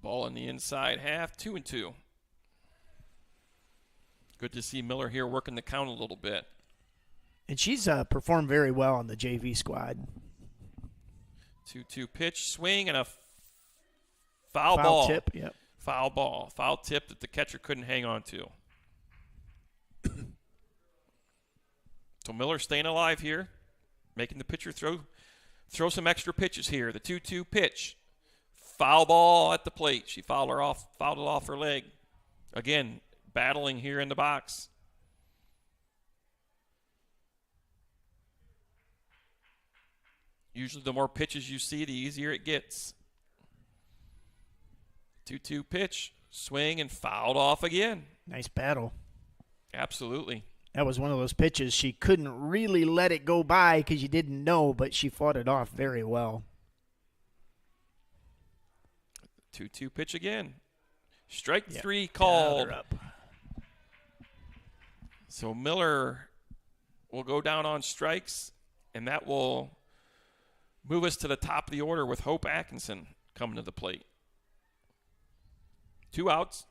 Ball in the inside half, 2-2. Good to see Miller here working the count a little bit. And she's performed very well on the JV squad. 2-2 pitch, swing, and a foul ball. Tip, yep. Foul ball. Foul tip that the catcher couldn't hang on to. So Miller staying alive here, making the pitcher throw some extra pitches here. The 2-2 pitch. Foul ball at the plate. She fouled it off her leg. Again, battling here in the box. Usually the more pitches you see, the easier it gets. 2-2 pitch, swing, and fouled off again. Nice battle. Absolutely. That was one of those pitches she couldn't really let it go by because you didn't know, but she fought it off very well. 2-2 pitch again. Strike 3 called. So Miller will go down on strikes, and that will move us to the top of the order with Hope Atkinson coming to the plate. 2 outs.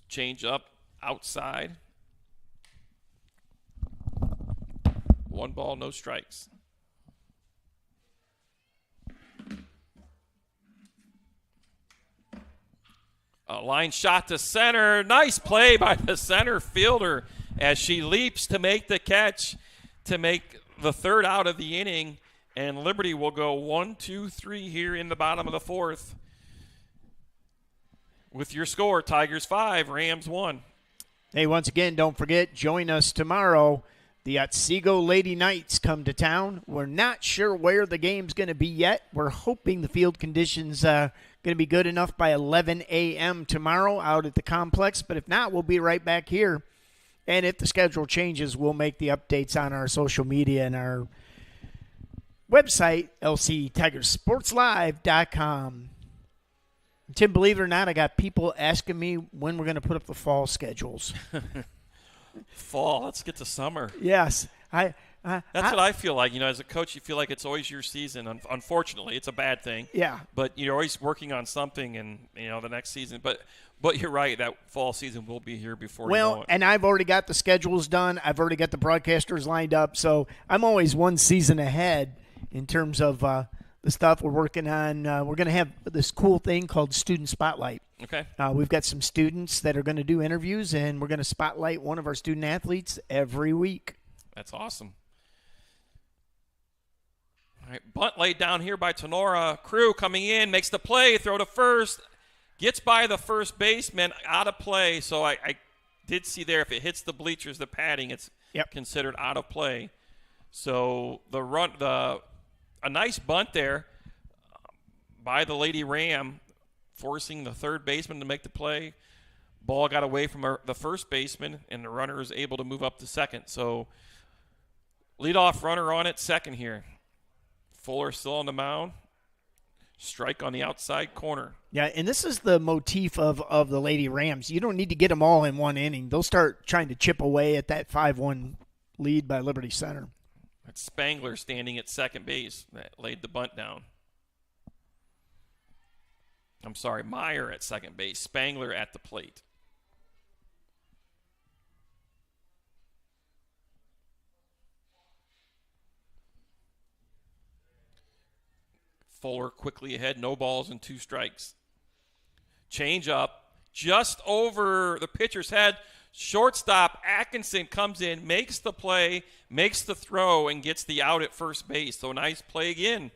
Change up outside. 1 ball, no strikes. A line shot to center. Nice play by the center fielder as she leaps to make the catch to make the 3rd out of the inning. And Liberty will go 1-2-3 here in the bottom of the 4th. With your score, Tigers 5, Rams 1. Hey, once again, don't forget, join us tomorrow. The Otsego Lady Knights come to town. We're not sure where the game's going to be yet. We're hoping the field conditions going to be good enough by 11 a.m. tomorrow out at the complex. But if not, we'll be right back here. And if the schedule changes, we'll make the updates on our social media and our website, lctigersportslive.com. Tim, believe it or not, I got people asking me when we're going to put up the fall schedules. Fall, let's get to summer. Yes. That's what I feel like. You know, as a coach, you feel like it's always your season. Unfortunately, it's a bad thing. Yeah. But you're always working on something and, you know, the next season. But you're right, that fall season will be here before you know it. And I've already got the schedules done. I've already got the broadcasters lined up. So I'm always one season ahead in terms of the stuff we're working on. We're going to have this cool thing called Student Spotlight. Okay. We've got some students that are going to do interviews, and we're going to spotlight one of our student athletes every week. That's awesome. All right, bunt laid down here by Tinora. Crew coming in, makes the play, throw to first, gets by the first baseman, out of play. So I did see there, if it hits the bleachers, the padding, it's considered out of play. So a nice bunt there by the Lady Ram, forcing the third baseman to make the play. Ball got away from the first baseman, and the runner is able to move up to second. So leadoff runner on at second here. Fuller still on the mound. Strike on the outside corner. Yeah, and this is the motif of the Lady Rams. You don't need to get them all in one inning. They'll start trying to chip away at that 5-1 lead by Liberty Center. That's Spangler standing at second base that laid the bunt down. I'm sorry, Meyer at second base. Spangler at the plate. Fuller quickly ahead, no balls and 2 strikes. Change up, just over the pitcher's head. Shortstop Atkinson comes in, makes the play, makes the throw, and gets the out at first base. So nice play again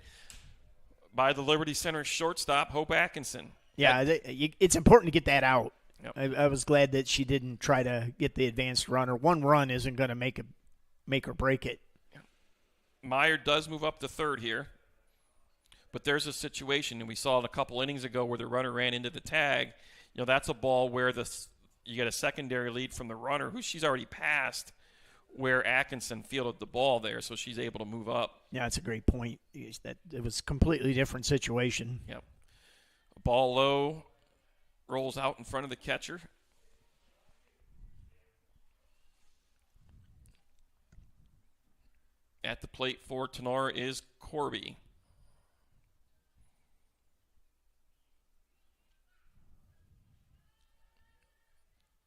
by the Liberty Center shortstop, Hope Atkinson. Yeah, it's important to get that out. Yep. I was glad that she didn't try to get the advanced runner. One run isn't going to make or break it. Meyer does move up to third here. But there's a situation, and we saw it a couple innings ago where the runner ran into the tag. You know, that's a ball where you get a secondary lead from the runner, who she's already passed, where Atkinson fielded the ball there, so she's able to move up. Yeah, that's a great point. That it was a completely different situation. Yep. Ball low, rolls out in front of the catcher. At the plate for Tinora is Corby.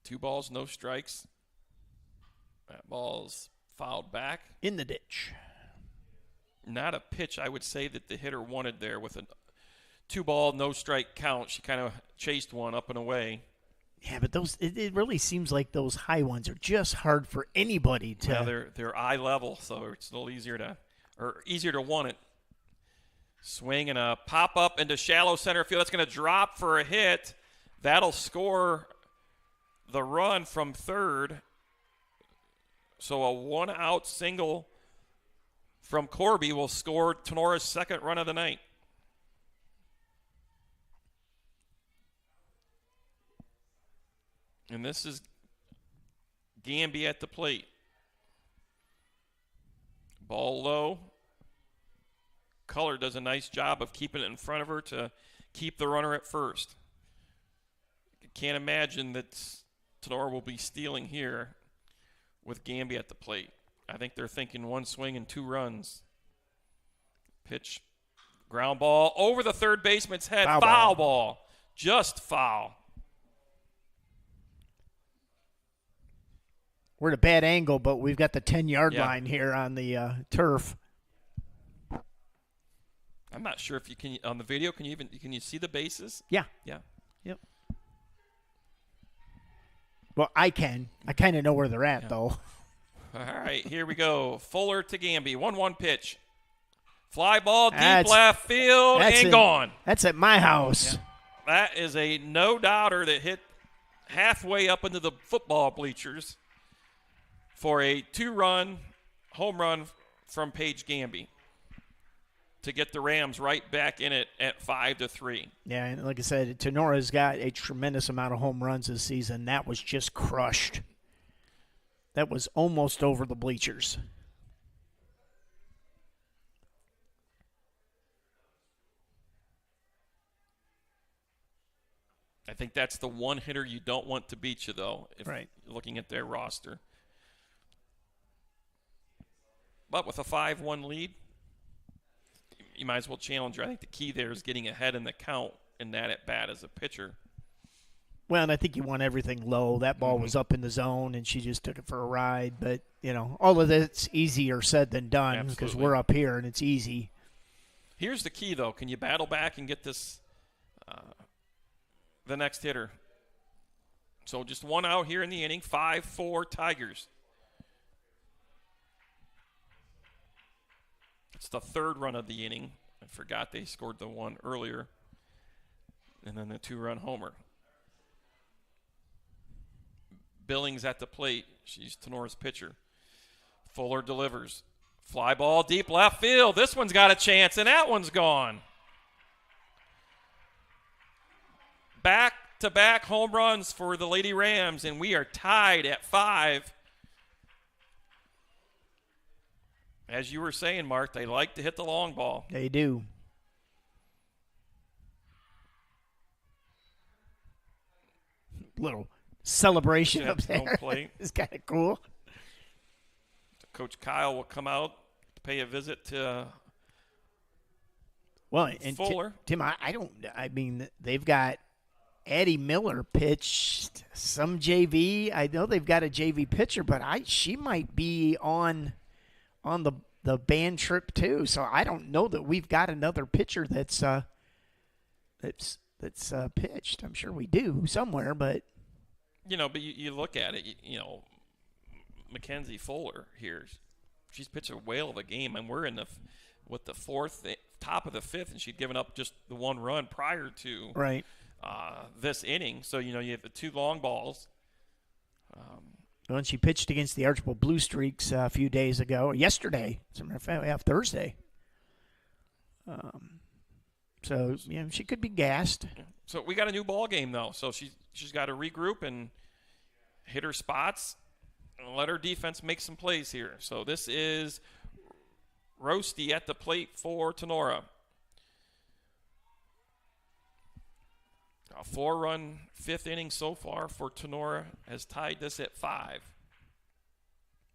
2 balls, no strikes. That ball's fouled back. In the ditch. Not a pitch I would say that the hitter wanted there with a 2-ball, no strike count. She kind of chased one up and away. Yeah, but it really seems like those high ones are just hard for anybody to. Yeah, they're eye level, so it's a little easier to want it. Swing and a pop up into shallow center field. That's going to drop for a hit. That'll score the run from third. So a 1-out single from Corby will score Tenora's second run of the night. And this is Gamby at the plate. Ball low. Color does a nice job of keeping it in front of her to keep the runner at first. Can't imagine that Tinora will be stealing here with Gamby at the plate. I think they're thinking 1 swing and 2 runs. Pitch, ground ball over the third baseman's head. Foul ball. Just foul. We're at a bad angle, but we've got the 10-yard line here on the turf. I'm not sure if you can on the video. Can you see the bases? Yeah. Yeah. Yep. Well, I can. I kind of know where they're at, though. All right, here we go. Fuller to Gamby. 1-1 pitch. Fly ball deep left field and gone. That's at my house. Yeah. That is a no-doubter that hit halfway up into the football bleachers for a 2-run home run from Paige Gamby to get the Rams right back in it at 5-3. Yeah, and like I said, Tenora's got a tremendous amount of home runs this season. That was just crushed. That was almost over the bleachers. I think that's the one hitter you don't want to beat you, though, if right. you're looking at their roster. But with a 5-1 lead, you might as well challenge her. I think the key there is getting ahead in the count in that at bat as a pitcher. Well, and I think you want everything low. That ball was up in the zone, and she just took it for a ride. But, all of that's easier said than done because we're up here, and it's easy. Here's the key, though. Can you battle back and get this the next hitter? So just 1 out here in the inning, 5-4 Tigers. It's the third run of the inning. I forgot they scored the one earlier. And then the 2-run homer. Billings at the plate. She's Tenora's pitcher. Fuller delivers. Fly ball deep left field. This one's got a chance, and that one's gone. Back-to-back home runs for the Lady Rams, and we are tied at 5. As you were saying, Mark, they like to hit the long ball. They do. Little celebration up there. It's kind of cool. Coach Kyle will come out to pay a visit to Fuller. Tim, I mean, they've got Addie Miller pitched some JV. I know they've got a JV pitcher, but she might be on the band trip too. So I don't know that we've got another pitcher that's pitched. I'm sure we do somewhere, but you look at it, Mackenzie Fuller here, she's pitched a whale of a game, and we're in the fourth, top of the fifth, and she'd given up just the 1 run prior to this inning. So you have the 2 long balls. When she pitched against the Archibald Blue Streaks a few days ago, or yesterday, as a matter of fact, Thursday. So she could be gassed. So we got a new ball game though. So she's got to regroup and hit her spots and let her defense make some plays here. So this is Roasty at the plate for Tinora. A 4-run 5th inning so far for Tinora has tied this at 5.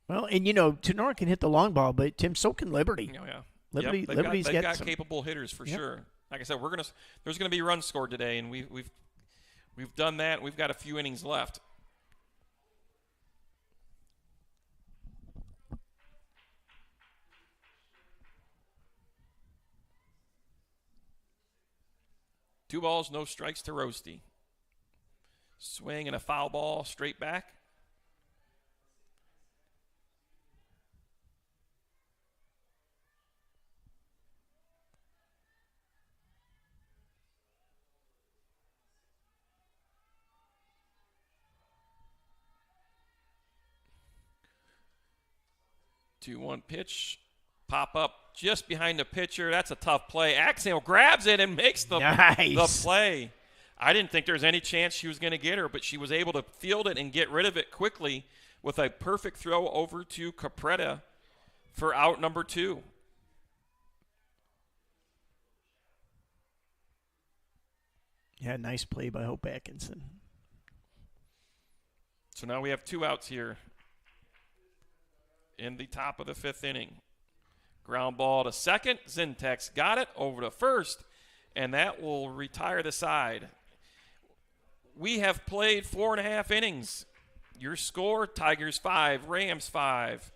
Well, and Tinora can hit the long ball, but Tim, so can Liberty. Oh yeah, Liberty's they've got some capable hitters for sure. Like I said, there's gonna be runs scored today, and we've done that. We've got a few innings left. Two balls, no strikes to Roasty. Swing and a foul ball straight back. Two, 1 pitch. Pop up just behind the pitcher. That's a tough play. Axel grabs it and makes the play. I didn't think there was any chance she was going to get her, but she was able to field it and get rid of it quickly with a perfect throw over to Capretta for out number 2. Yeah, nice play by Hope Atkinson. So now we have 2 outs here in the top of the 5th inning. Ground ball to second. Zintex got it over to first, and that will retire the side. We have played 4.5 innings. Your score, Tigers 5, Rams 5.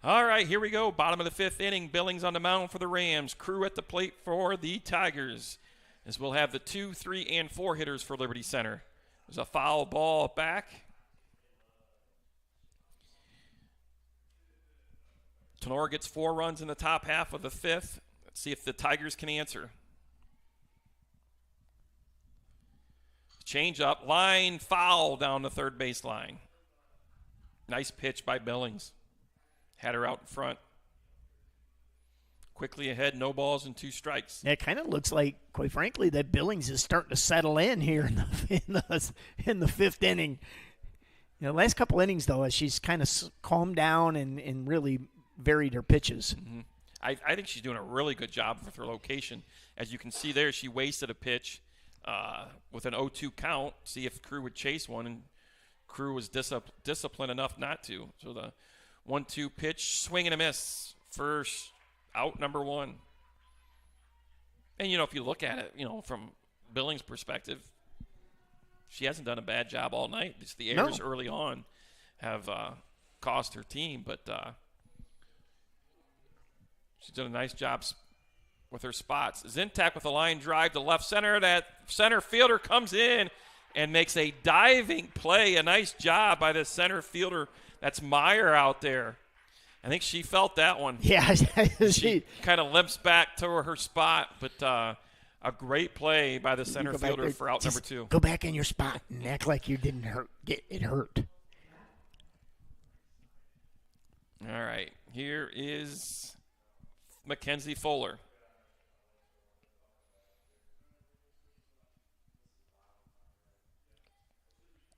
All right, here we go. Bottom of the 5th inning. Billings on the mound for the Rams. Crew at the plate for the Tigers. As we'll have the 2, 3, and 4 hitters for Liberty Center. There's a foul ball back. Tinora gets 4 runs in the top half of the 5th. Let's see if the Tigers can answer. Change up, line foul down the third baseline. Nice pitch by Billings. Had her out in front. Quickly ahead, no balls and 2 strikes. It kind of looks like, quite frankly, that Billings is starting to settle in here in the 5th inning. You know, last couple innings, though, she's kind of calmed down and really varied her pitches. Mm-hmm. I think she's doing a really good job with her location. As you can see there, she wasted a pitch with an 0-2 count, see if Crew would chase one, and Crew was disciplined enough not to. So the 1-2 pitch, swing and a miss. First out, number 1. And, you know, if you look at it, you know, from Billings' perspective, she hasn't done a bad job all night. Just the errors early on have cost her team, but she's done a nice job with her spots. Zintak with a line drive to left center. That center fielder comes in and makes a diving play. A nice job by the center fielder. That's Meyer out there. I think she felt that one. Yeah. She kind of limps back to her spot, but a great play by the center fielder for out number 2. Go back in your spot and act like you didn't get it hurt. All right. Here is Mackenzie Fuller.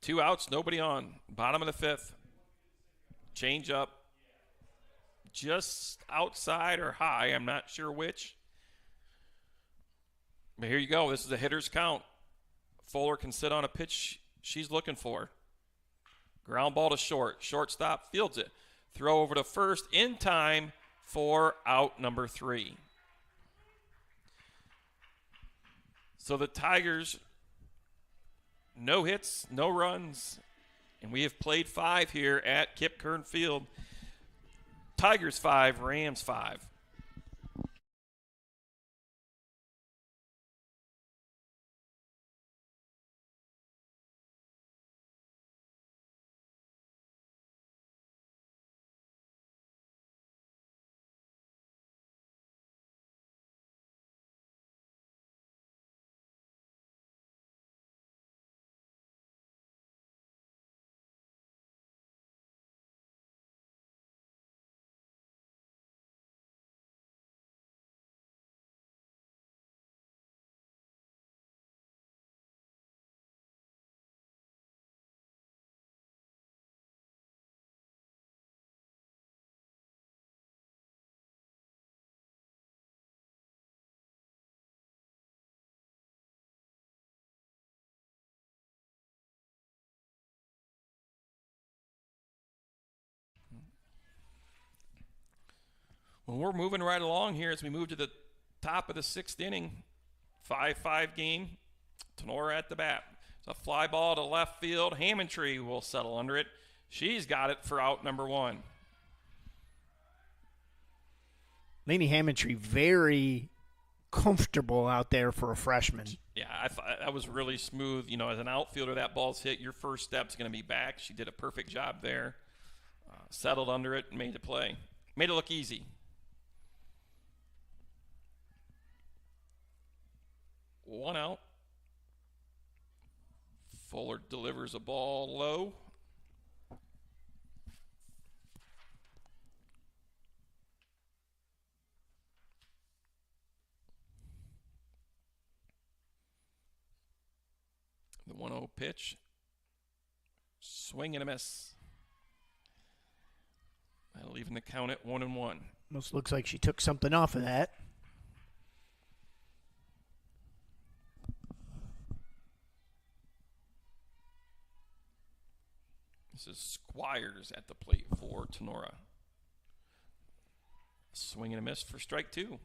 Two outs, nobody on. Bottom of the 5th. Change up. Just outside or high. I'm not sure which. But here you go. This is a hitter's count. Fuller can sit on a pitch she's looking for. Ground ball to short. Shortstop fields it. Throw over to first in time for out number 3. So the Tigers, no hits, no runs, and we have played 5 here at Kip Kern Field. Tigers 5, Rams 5. Well, we're moving right along here as we move to the top of the 6th inning. 5-5 game. Tinora at the bat. It's a fly ball to left field. Hammondtree will settle under it. She's got it for out number 1. Lainey Hammondtree, very comfortable out there for a freshman. Yeah, I thought that was really smooth. You know, as an outfielder, that ball's hit. Your first step's going to be back. She did a perfect job there. Settled under it and made the play. Made it look easy. One out. Fuller delivers a ball low. The 1-0 pitch. Swing and a miss. Leaving the count at 1-1. Almost looks like she took something off of that. This is Squires at the plate for Tinora. Swing and a miss for strike 2.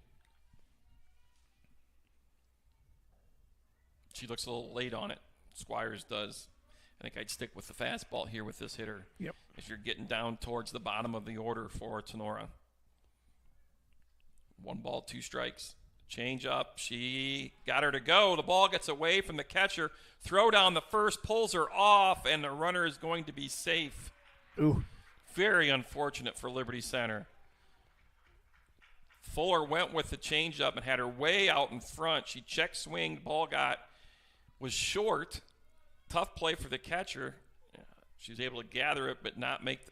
She looks a little late on it. Squires does. I think I'd stick with the fastball here with this hitter. Yep. If you're getting down towards the bottom of the order for Tinora. 1 ball, 2 strikes. Change up. She got her to go. The ball gets away from the catcher. Throw down the first, pulls her off, and the runner is going to be safe. Ooh. Very unfortunate for Liberty Center. Fuller went with the changeup and had her way out in front. She checked swing. Ball was short, tough play for the catcher. She was able to gather it but not make the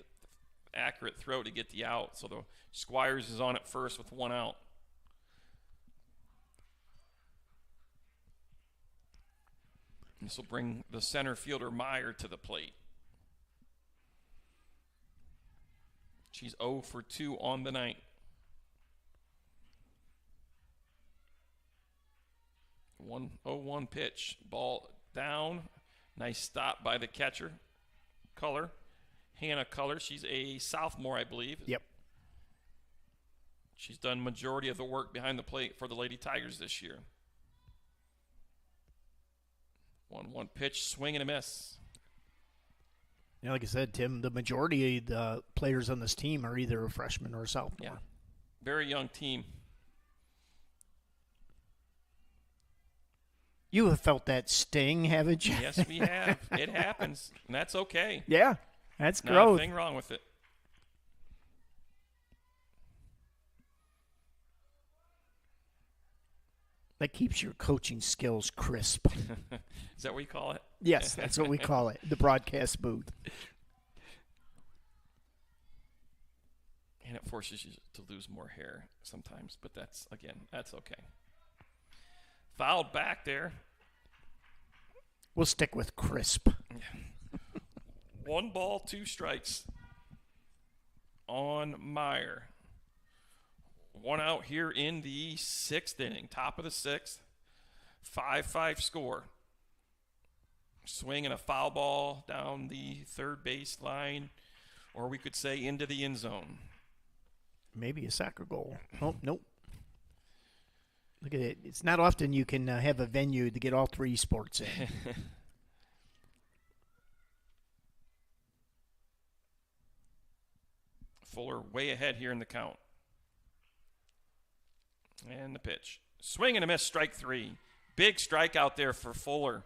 accurate throw to get the out. So the Squires is on it first with 1 out. This will bring the center fielder Meyer to the plate. She's 0 for 2 on the night. 1-0-1 pitch. Ball down. Nice stop by the catcher. Hannah Culler. She's a sophomore, I believe. Yep. She's done majority of the work behind the plate for the Lady Tigers this year. 1-1 pitch, swing and a miss. Like I said, Tim, the majority of the players on this team are either a freshman or a sophomore. Yeah. Very young team. You have felt that sting, haven't you? Yes, we have. It happens, and that's okay. Yeah, that's growth. Nothing wrong with it. That keeps your coaching skills crisp. Is that what you call it? Yes, that's what we call it, the broadcast booth. And it forces you to lose more hair sometimes, but that's okay. Fouled back there. We'll stick with crisp. 1 ball, 2 strikes on Meyer. 1 out here in the 6th inning, top of the 6th. 5-5 score. Swing and a foul ball down the third base line, or we could say into the end zone. Maybe a soccer goal. Oh, nope. Look at it. It's not often you can have a venue to get all 3 sports in. Fuller way ahead here in the count. And the pitch. Swing and a miss, strike 3. Big strike out there for Fuller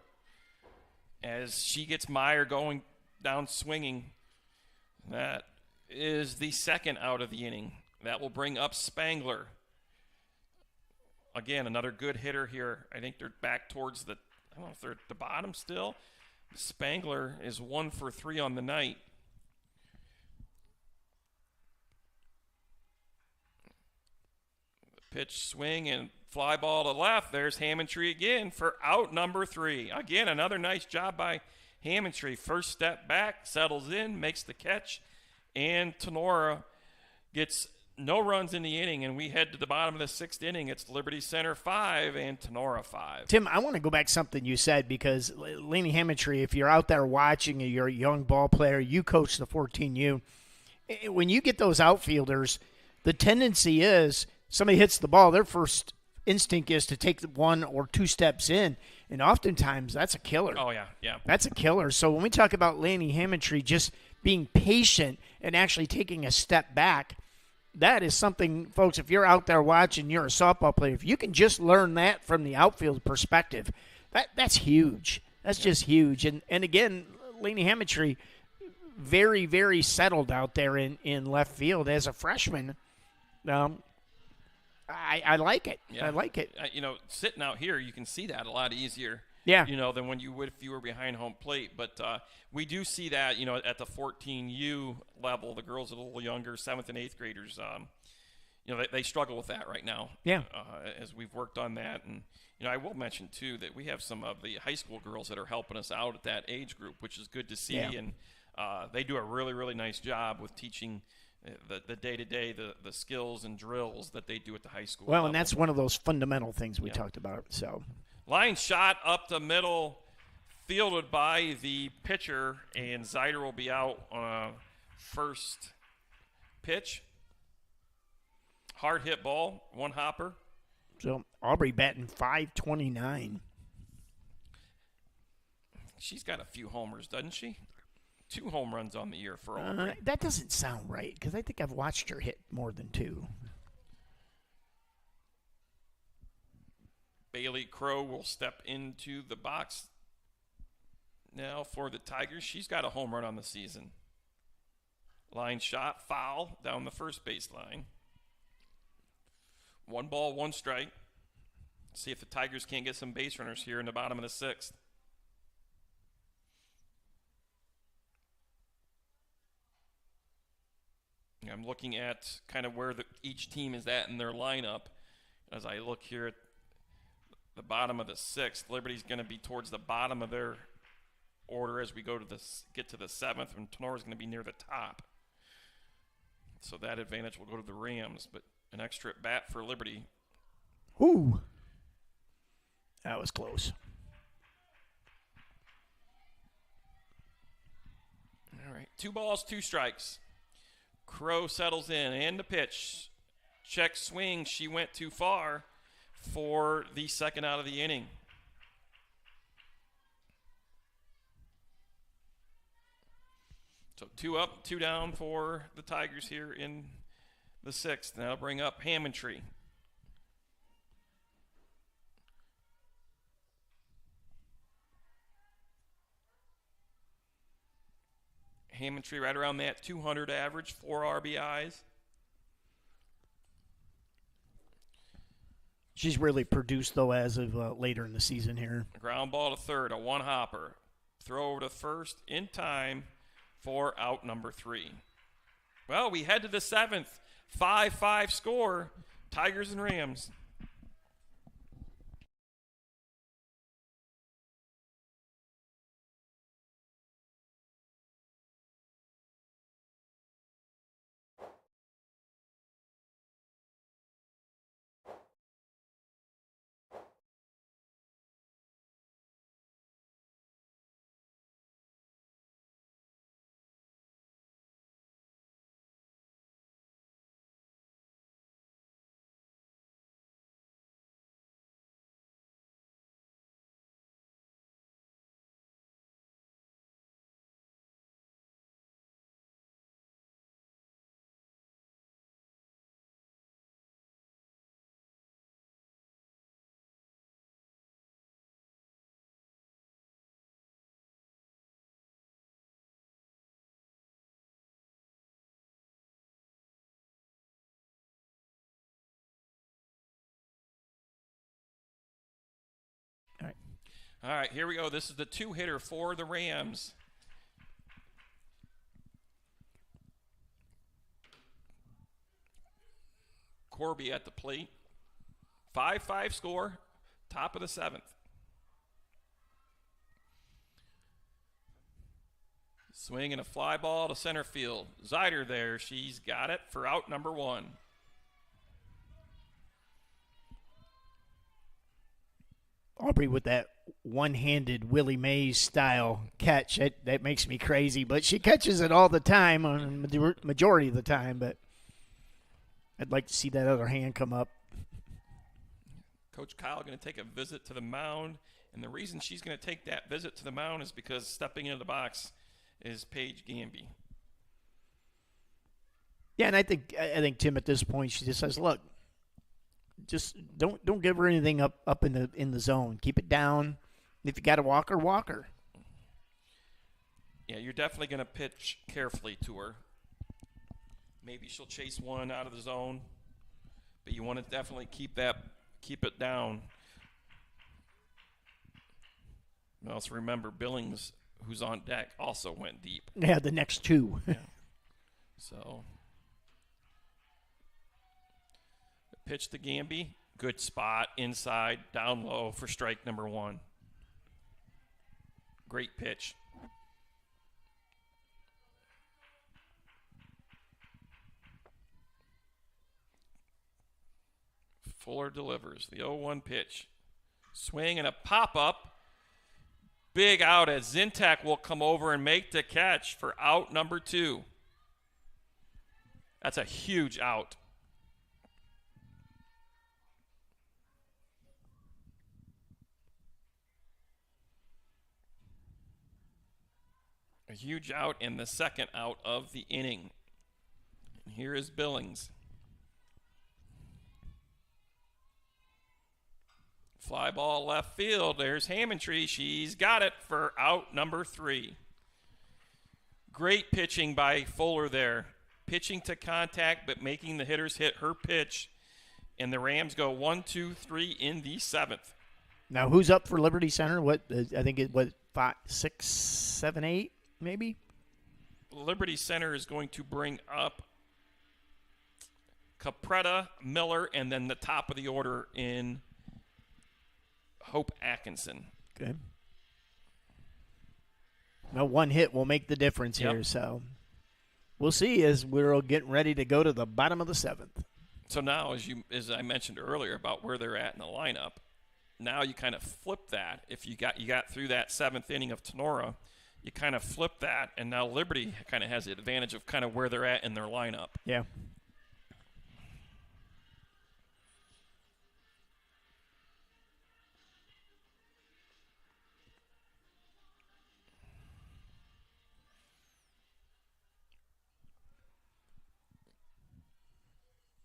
as she gets Meyer going down swinging. That is the 2nd out of the inning. That will bring up Spangler. Again, another good hitter here. I think they're back towards I don't know if they're at the bottom still. Spangler is 1 for 3 on the night. Pitch, swing, and fly ball to left. There's Hammondtree again for out number 3. Again, another nice job by Hammondtree. First step back, settles in, makes the catch, and Tinora gets no runs in the inning, and we head to the bottom of the 6th inning. It's Liberty Center 5 and Tinora 5. Tim, I want to go back to something you said because Lainey Hammondtree, if you're out there watching, you're a young ball player, you coach the 14U. When you get those outfielders, the tendency is somebody hits the ball, their first instinct is to take 1 or 2 steps in, and oftentimes that's a killer. Oh, yeah. That's a killer. So when we talk about Lainey Hammondtree just being patient and actually taking a step back, that is something, folks, if you're out there watching, you're a softball player, if you can just learn that from the outfield perspective, that's huge. That's just huge. And again, Lainey Hammondtree, very, very settled out there in left field as a freshman. I like it. Yeah. I like it. Sitting out here, you can see that a lot easier. Yeah. Than when you would if you were behind home plate. But we do see that, at the 14U level, the girls are a little younger, 7th and 8th graders, they struggle with that right now. Yeah. As we've worked on that. And, I will mention, too, that we have some of the high school girls that are helping us out at that age group, which is good to see. Yeah. And they do a really, really nice job with teaching the day-to-day, the skills and drills that they do at the high school level. And that's one of those fundamental things we talked about. So, line shot up the middle, fielded by the pitcher, and Zeider will be out on a first pitch. Hard hit ball, 1 hopper. So Aubrey batting .529. She's got a few homers, doesn't she? 2 home runs on the year for Aubrey. That doesn't sound right because I think I've watched her hit more than 2. Bailey Crow will step into the box now for the Tigers. She's got a home run on the season. Line shot, foul down the first baseline. 1 ball, 1 strike. See if the Tigers can't get some base runners here in the bottom of the 6th. I'm looking at kind of where each team is at in their lineup. As I look here at the bottom of the 6th, Liberty's going to be towards the bottom of their order as we get to the 7th, and Tinora's going to be near the top. So that advantage will go to the Rams, but an extra at bat for Liberty. Ooh. That was close. All right, 2 balls, 2 strikes. Crow settles in, and the pitch. Check swing, she went too far for the second out of the inning. So 2 up, 2 down for the Tigers here in the 6th. Now bring up Hammondtree. Hammondtree right around that 200 average, 4 RBIs. She's really produced, though, as of later in the season here. A ground ball to third, a 1-hopper. Throw over to first in time for out number 3. Well, we head to the 7th. 5-5 score, Tigers and Rams. All right, here we go. This is the 2-hitter for the Rams. Corby at the plate. 5-5 score, top of the 7th. Swing and a fly ball to center field. Zyder there. She's got it for out number 1. Aubrey with that one-handed Willie Mays style catch. That makes me crazy, but she catches it all the time, on the majority of the time, but I'd like to see that other hand come up. Coach Kyle going to take a visit to the mound, and the reason she's going to take that visit to the mound is because stepping into the box is Paige Gamby. Yeah, and I think Tim at this point, she just says, look, just don't give her anything up in the zone. Keep it down. If you got to walk her. Yeah, you're definitely going to pitch carefully to her. Maybe she'll chase one out of the zone, but you want to definitely keep it down. Also remember Billings, who's on deck, also went deep. Yeah, the next 2. Yeah. So pitch to Gamby. Good spot inside, down low for strike number 1. Great pitch. Fuller delivers the 0-1 pitch. Swing and a pop-up. Big out as Zintak will come over and make the catch for out number 2. That's a huge out. A huge out and the second out of the inning. And here is Billings. Fly ball left field. There's Hammondtree. She's got it for out number 3. Great pitching by Fuller there. Pitching to contact, but making the hitters hit her pitch. And the Rams go 1-2-3 in the 7th. Now, who's up for Liberty Center? What I think it was 5, 6, 7, 8, maybe. Liberty Center is going to bring up Capretta, Miller, and then the top of the order in Hope Atkinson. Okay. Well, one hit will make the difference here, so we'll see as we're getting ready to go to the bottom of the 7th. So now, as I mentioned earlier about where they're at in the lineup, now you kind of flip that. If you got through that 7th inning of Tinora, you kind of flip that, and now Liberty kind of has the advantage of kind of where they're at in their lineup. Yeah.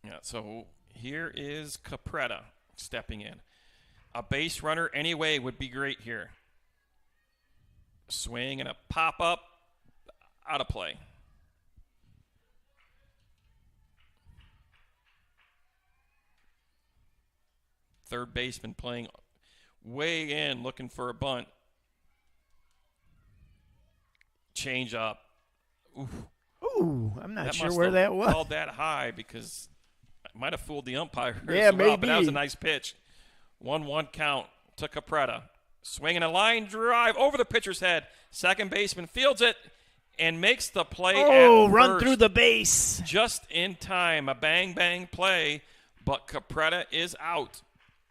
Yeah, so here is Capretta stepping in. A base runner anyway would be great here. Swing and a pop-up, out of play. Third baseman playing way in, looking for a bunt. Change up. Ooh, I'm not sure must where have that was. Called that high because it might have fooled the umpire. Yeah, as well, maybe. But that was a nice pitch. 1-1 count to Capretta. Swinging a line drive over the pitcher's head. Second baseman fields it and makes the play at run first. through the base. Just in time. A bang-bang play, but Capretta is out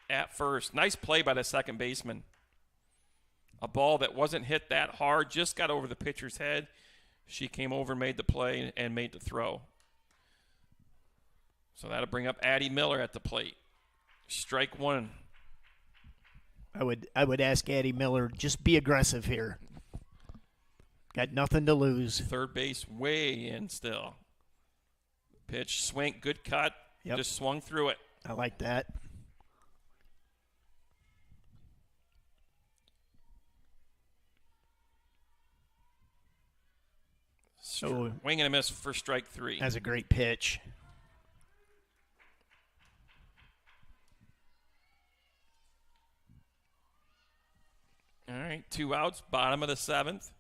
at first. Nice play by the second baseman. A ball that wasn't hit that hard, just got over the pitcher's head. She came over, made the play, and made the throw. So that'll bring up Addie Miller at the plate. Strike one. I would ask Addie Miller, just be aggressive here. Got nothing to lose. Third base way in still. Pitch, swing, good cut. Yep. Just swung through it. I like that. So Swing and a miss for strike three. that's a great pitch. All right, 2 outs, bottom of the 7th.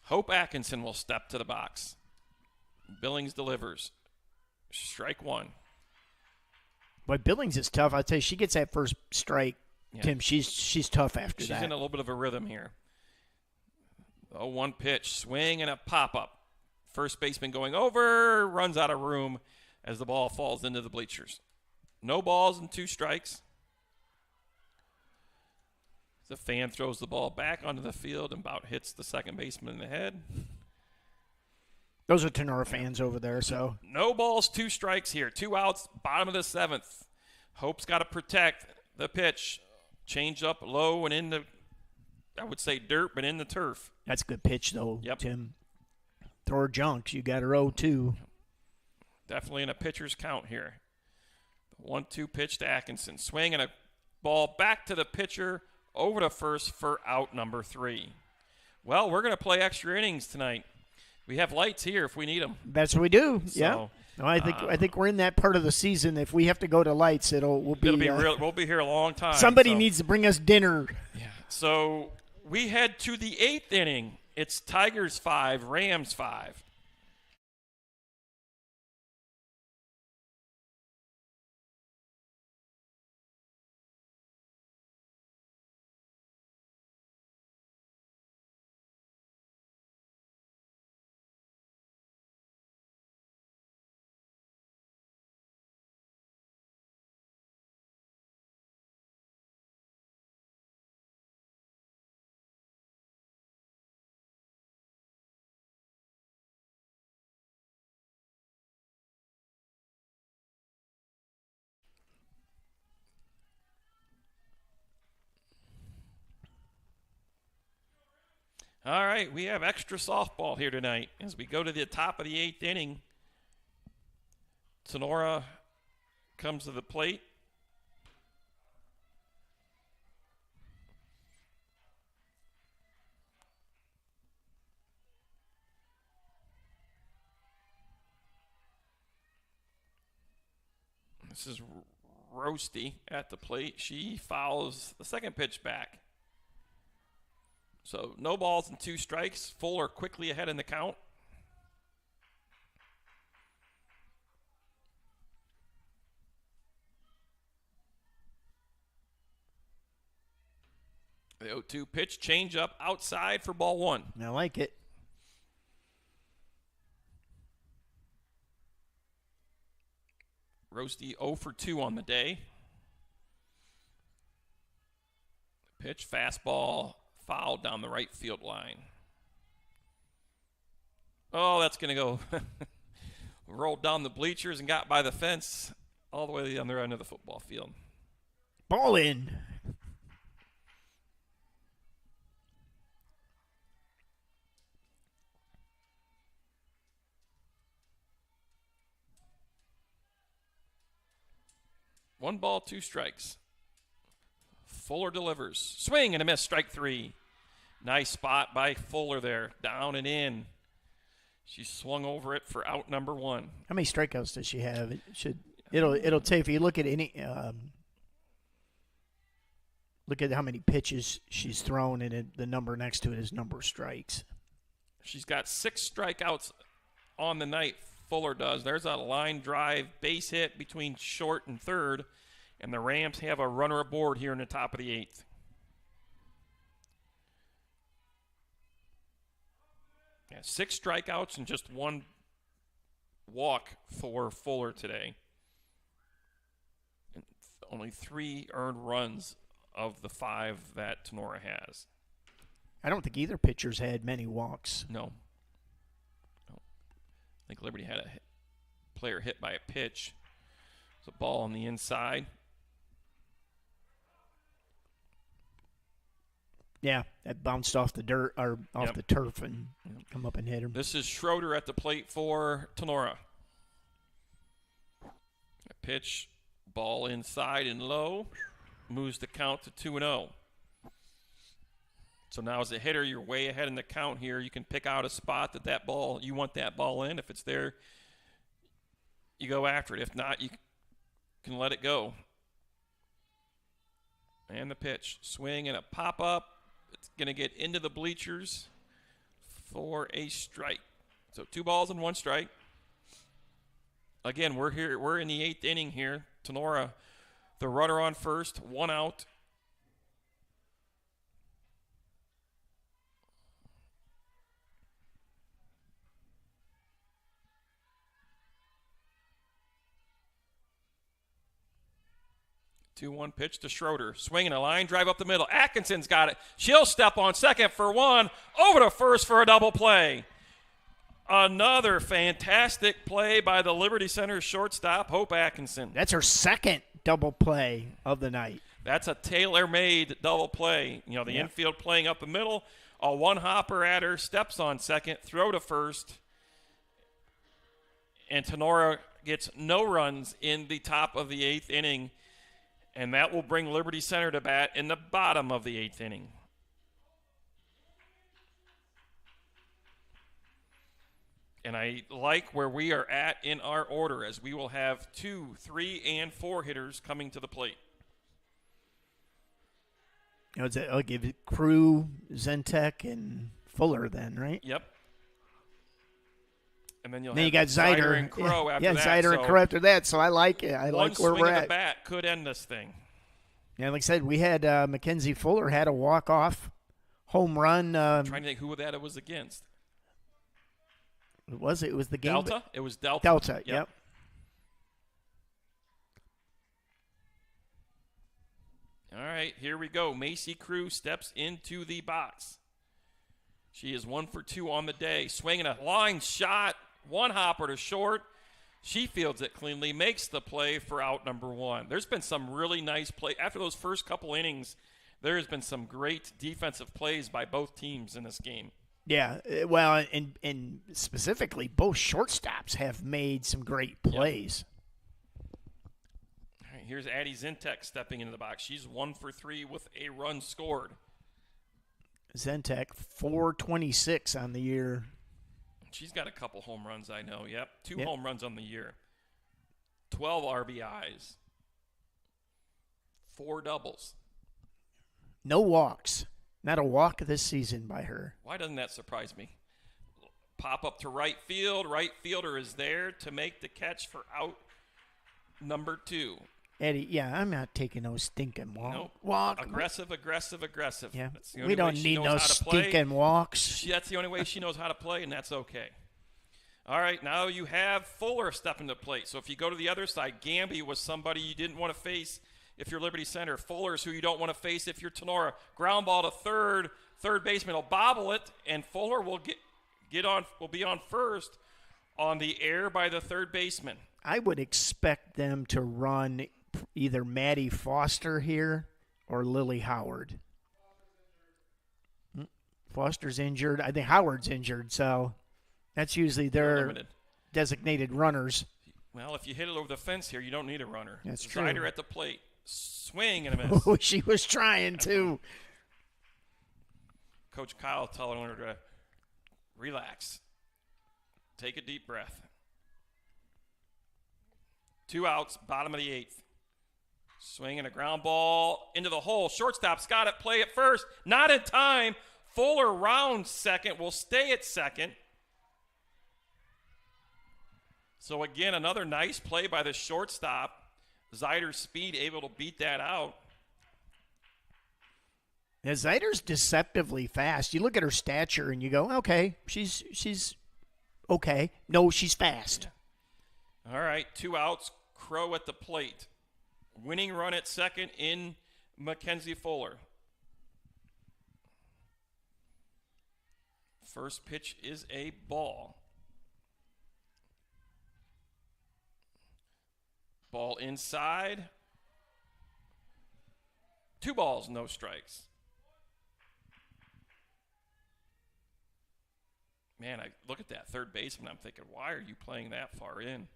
Hope Atkinson will step to the box. Billings delivers. Strike one. But Billings is tough. I'd say she gets that first strike. Yeah. Tim, she's tough after She's that. in a little bit of a rhythm here. 0-1 pitch, swing and a pop-up. First baseman going over, runs out of room as the ball falls into the bleachers. No balls and 2 strikes. The fan throws the ball back onto the field and about hits the second baseman in the head. Those are Tinora fans over there, so. No balls, 2 strikes here. 2 outs, bottom of the 7th. Hope's got to protect the pitch. Change up low and in the, I would say dirt, but in the turf. That's a good pitch, though, Yep. Tim. Throw her junks. You got her 0-2. Definitely in a pitcher's count here. 1-2 pitch to Atkinson. Swing and a ball back to the pitcher, over to first for out number 3. Well, we're going to play extra innings tonight. We have lights here if we need them. That's what we do. So, yeah. No, I think we're in that part of the season. If we have to go to lights, we'll be real. We'll be here a long time. Somebody needs to bring us dinner. Yeah. So we head to the 8th inning. It's Tigers 5, Rams 5. All right, we have extra softball here tonight as we go to the top of the 8th inning. Tinora comes to the plate. This is Roasty at the plate. She fouls the second pitch back. So no balls and 2 strikes. Fuller quickly ahead in the count. 0-2 pitch, change up outside for ball 1. I like it. Roasty 0 for 2 on the day. Pitch, fastball, foul down the right field line. Oh, that's going to go. Rolled down the bleachers and got by the fence all the way to the other end of the football field. Ball in. One ball, 2 strikes. Fuller delivers. Swing and a miss, strike 3. Nice spot by Fuller there. Down and in. She swung over it for out number 1. How many strikeouts does she have? It'll tell you if you look at any look at how many pitches she's thrown, and the number next to it is number of strikes. She's got 6 strikeouts on the night. Fuller does. There's a line drive base hit between short and third, and the Rams have a runner aboard here in the top of the 8th. Yeah, 6 strikeouts and just 1 walk for Fuller today. And only 3 earned runs of the 5 that Tinora has. I don't think either pitcher's had many walks. No. I think Liberty had a player hit by a pitch. It's a ball on the inside. Yeah, that bounced off the dirt or off the turf and come up and hit him. This is Schroeder at the plate for Tinora. A pitch, ball inside and low, moves the count to 2-0. So now as a hitter, you're way ahead in the count here. You can pick out a spot that ball, you want that ball in. If it's there, you go after it. If not, you can let it go. And the pitch, swing and a pop-up. It's going to get into the bleachers for a strike. So 2 balls and 1 strike. Again, we're in the 8th inning here. Tinora, the runner on first, 1 out. Two-one pitch to Schroeder. Swinging a line drive up the middle. Atkinson's got it. She'll step on second for 1. Over to first for a double play. Another fantastic play by the Liberty Center shortstop, Hope Atkinson. That's her second double play of the night. That's a tailor-made double play. You know, the infield playing up the middle. A one-hopper at her, steps on second, throw to first. And Tinora gets no runs in the top of the 8th inning. And that will bring Liberty Center to bat in the bottom of the 8th inning. And I like where we are at in our order, as we will have 2, 3, and 4 hitters coming to the plate. I'll give it Crew, Zentek, and Fuller then, right? Yep. And then you got Zider and Crow after that. Yeah, Zider and Crow after that, so I like it. I like where we're at. One swing of the bat could end this thing. Yeah, like I said, we had Mackenzie Fuller had a walk-off home run. I'm trying to think who that was against. It was the game. Delta? It was Delta. Delta, yep. All right, here we go. Macy Crew steps into the box. She is 1 for 2 on the day. Swinging a line shot, one hopper to short. She fields it cleanly, makes the play for out number 1. There's been some really nice play. After those first couple innings, there has been some great defensive plays by both teams in this game. Yeah, well, and specifically, both shortstops have made some great plays. All right, here's Addie Zentek stepping into the box. She's 1 for 3 with a run scored. Zentek, 426 on the year. She's got a couple home runs, I know. Yep, 2 Yep. home runs on the year. 12 RBIs. 4 doubles. No walks. Not a walk this season by her. Why doesn't that surprise me? Pop up to right field. Right fielder is there to make the catch for out number 2. Eddie, yeah, I'm not taking no stinking walk. Nope. Walk. Aggressive. Yeah, That's the only we don't way she need knows no how to play. stinking walks. That's the only way she knows how to play, and that's okay. All right, now you have Fuller stepping to the plate. So if you go to the other side, Gamby was somebody you didn't want to face if you're Liberty Center. Fuller's who you don't want to face if you're Tinora. Ground ball to third. Third baseman will bobble it, and Fuller will will be on first on the air by the third baseman. I would expect them to run either Maddie Foster here or Lily Howard. Foster's injured. I think Howard's injured, so that's usually their designated runners. Well, if you hit it over the fence here, you don't need a runner. That's true. Zider at the plate. Swing and a miss. Oh, she was trying to. Coach Kyle telling her to relax. Take a deep breath. 2 outs, bottom of the 8th. Swing and a ground ball into the hole. Shortstop's got it. Play at first. Not in time. Fuller rounds second. Will stay at second. So, again, another nice play by the shortstop. Zider's speed able to beat that out. Yeah, Zider's deceptively fast. You look at her stature and you go, okay, she's okay. No, she's fast. Yeah. All right, 2 outs. Crow at the plate. Winning run at second in Mackenzie Fuller. First pitch is a ball. Ball inside. 2 balls, no strikes. Man, I look at that third baseman. I'm thinking, why are you playing that far in?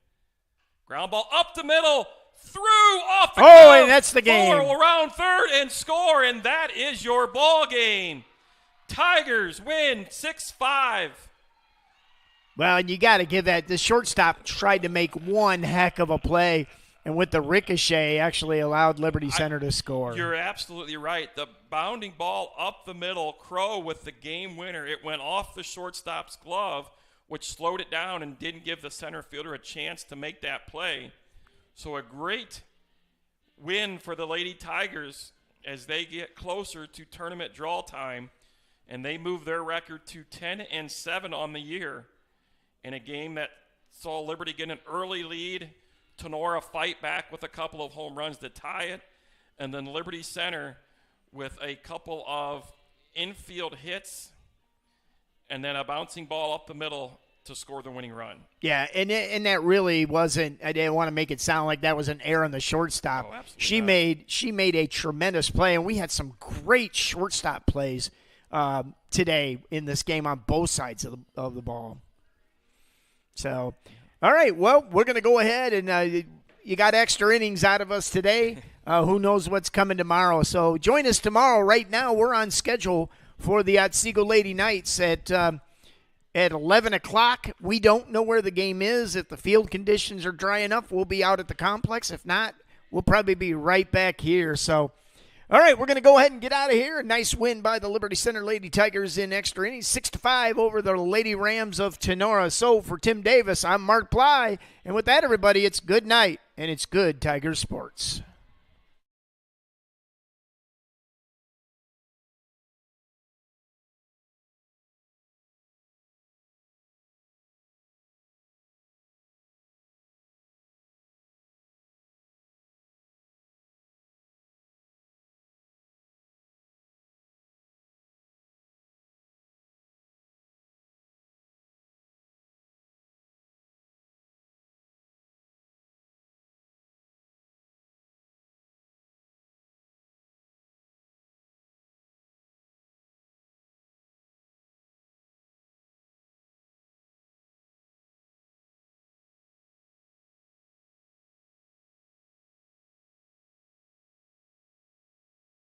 Ground ball up the middle, through, off the glove. And that's the game. Fuller will round third and score, and that is your ball game. Tigers win 6-5. Well, and you got to give that. The shortstop tried to make one heck of a play, and with the ricochet, actually allowed Liberty Center to score. You're absolutely right. The bounding ball up the middle, Crow with the game winner. It went off the shortstop's glove, which slowed it down and didn't give the center fielder a chance to make that play. So a great win for the Lady Tigers as they get closer to tournament draw time, and they move their record to 10-7 on the year in a game that saw Liberty get an early lead, Tinora fight back with a couple of home runs to tie it, and then Liberty Center with a couple of infield hits and then a bouncing ball up the middle to score the winning run. Yeah, and that really wasn't. I didn't want to make it sound like that was an error on the shortstop. Oh, absolutely She made a tremendous play, and we had some great shortstop plays today in this game on both sides of the ball. So, all right, well, we're going to go ahead and you got extra innings out of us today. Who knows what's coming tomorrow? So join us tomorrow. Right now, we're on schedule for the Otsego Lady Knights at 11 o'clock. We don't know where the game is. If the field conditions are dry enough, we'll be out at the complex. If not, we'll probably be right back here. So, all right, we're going to go ahead and get out of here. A nice win by the Liberty Center Lady Tigers in extra innings, 6-5 over the Lady Rams of Tinora. So for Tim Davis, I'm Mark Ply. And with that, everybody, it's good night, and it's good Tiger Sports.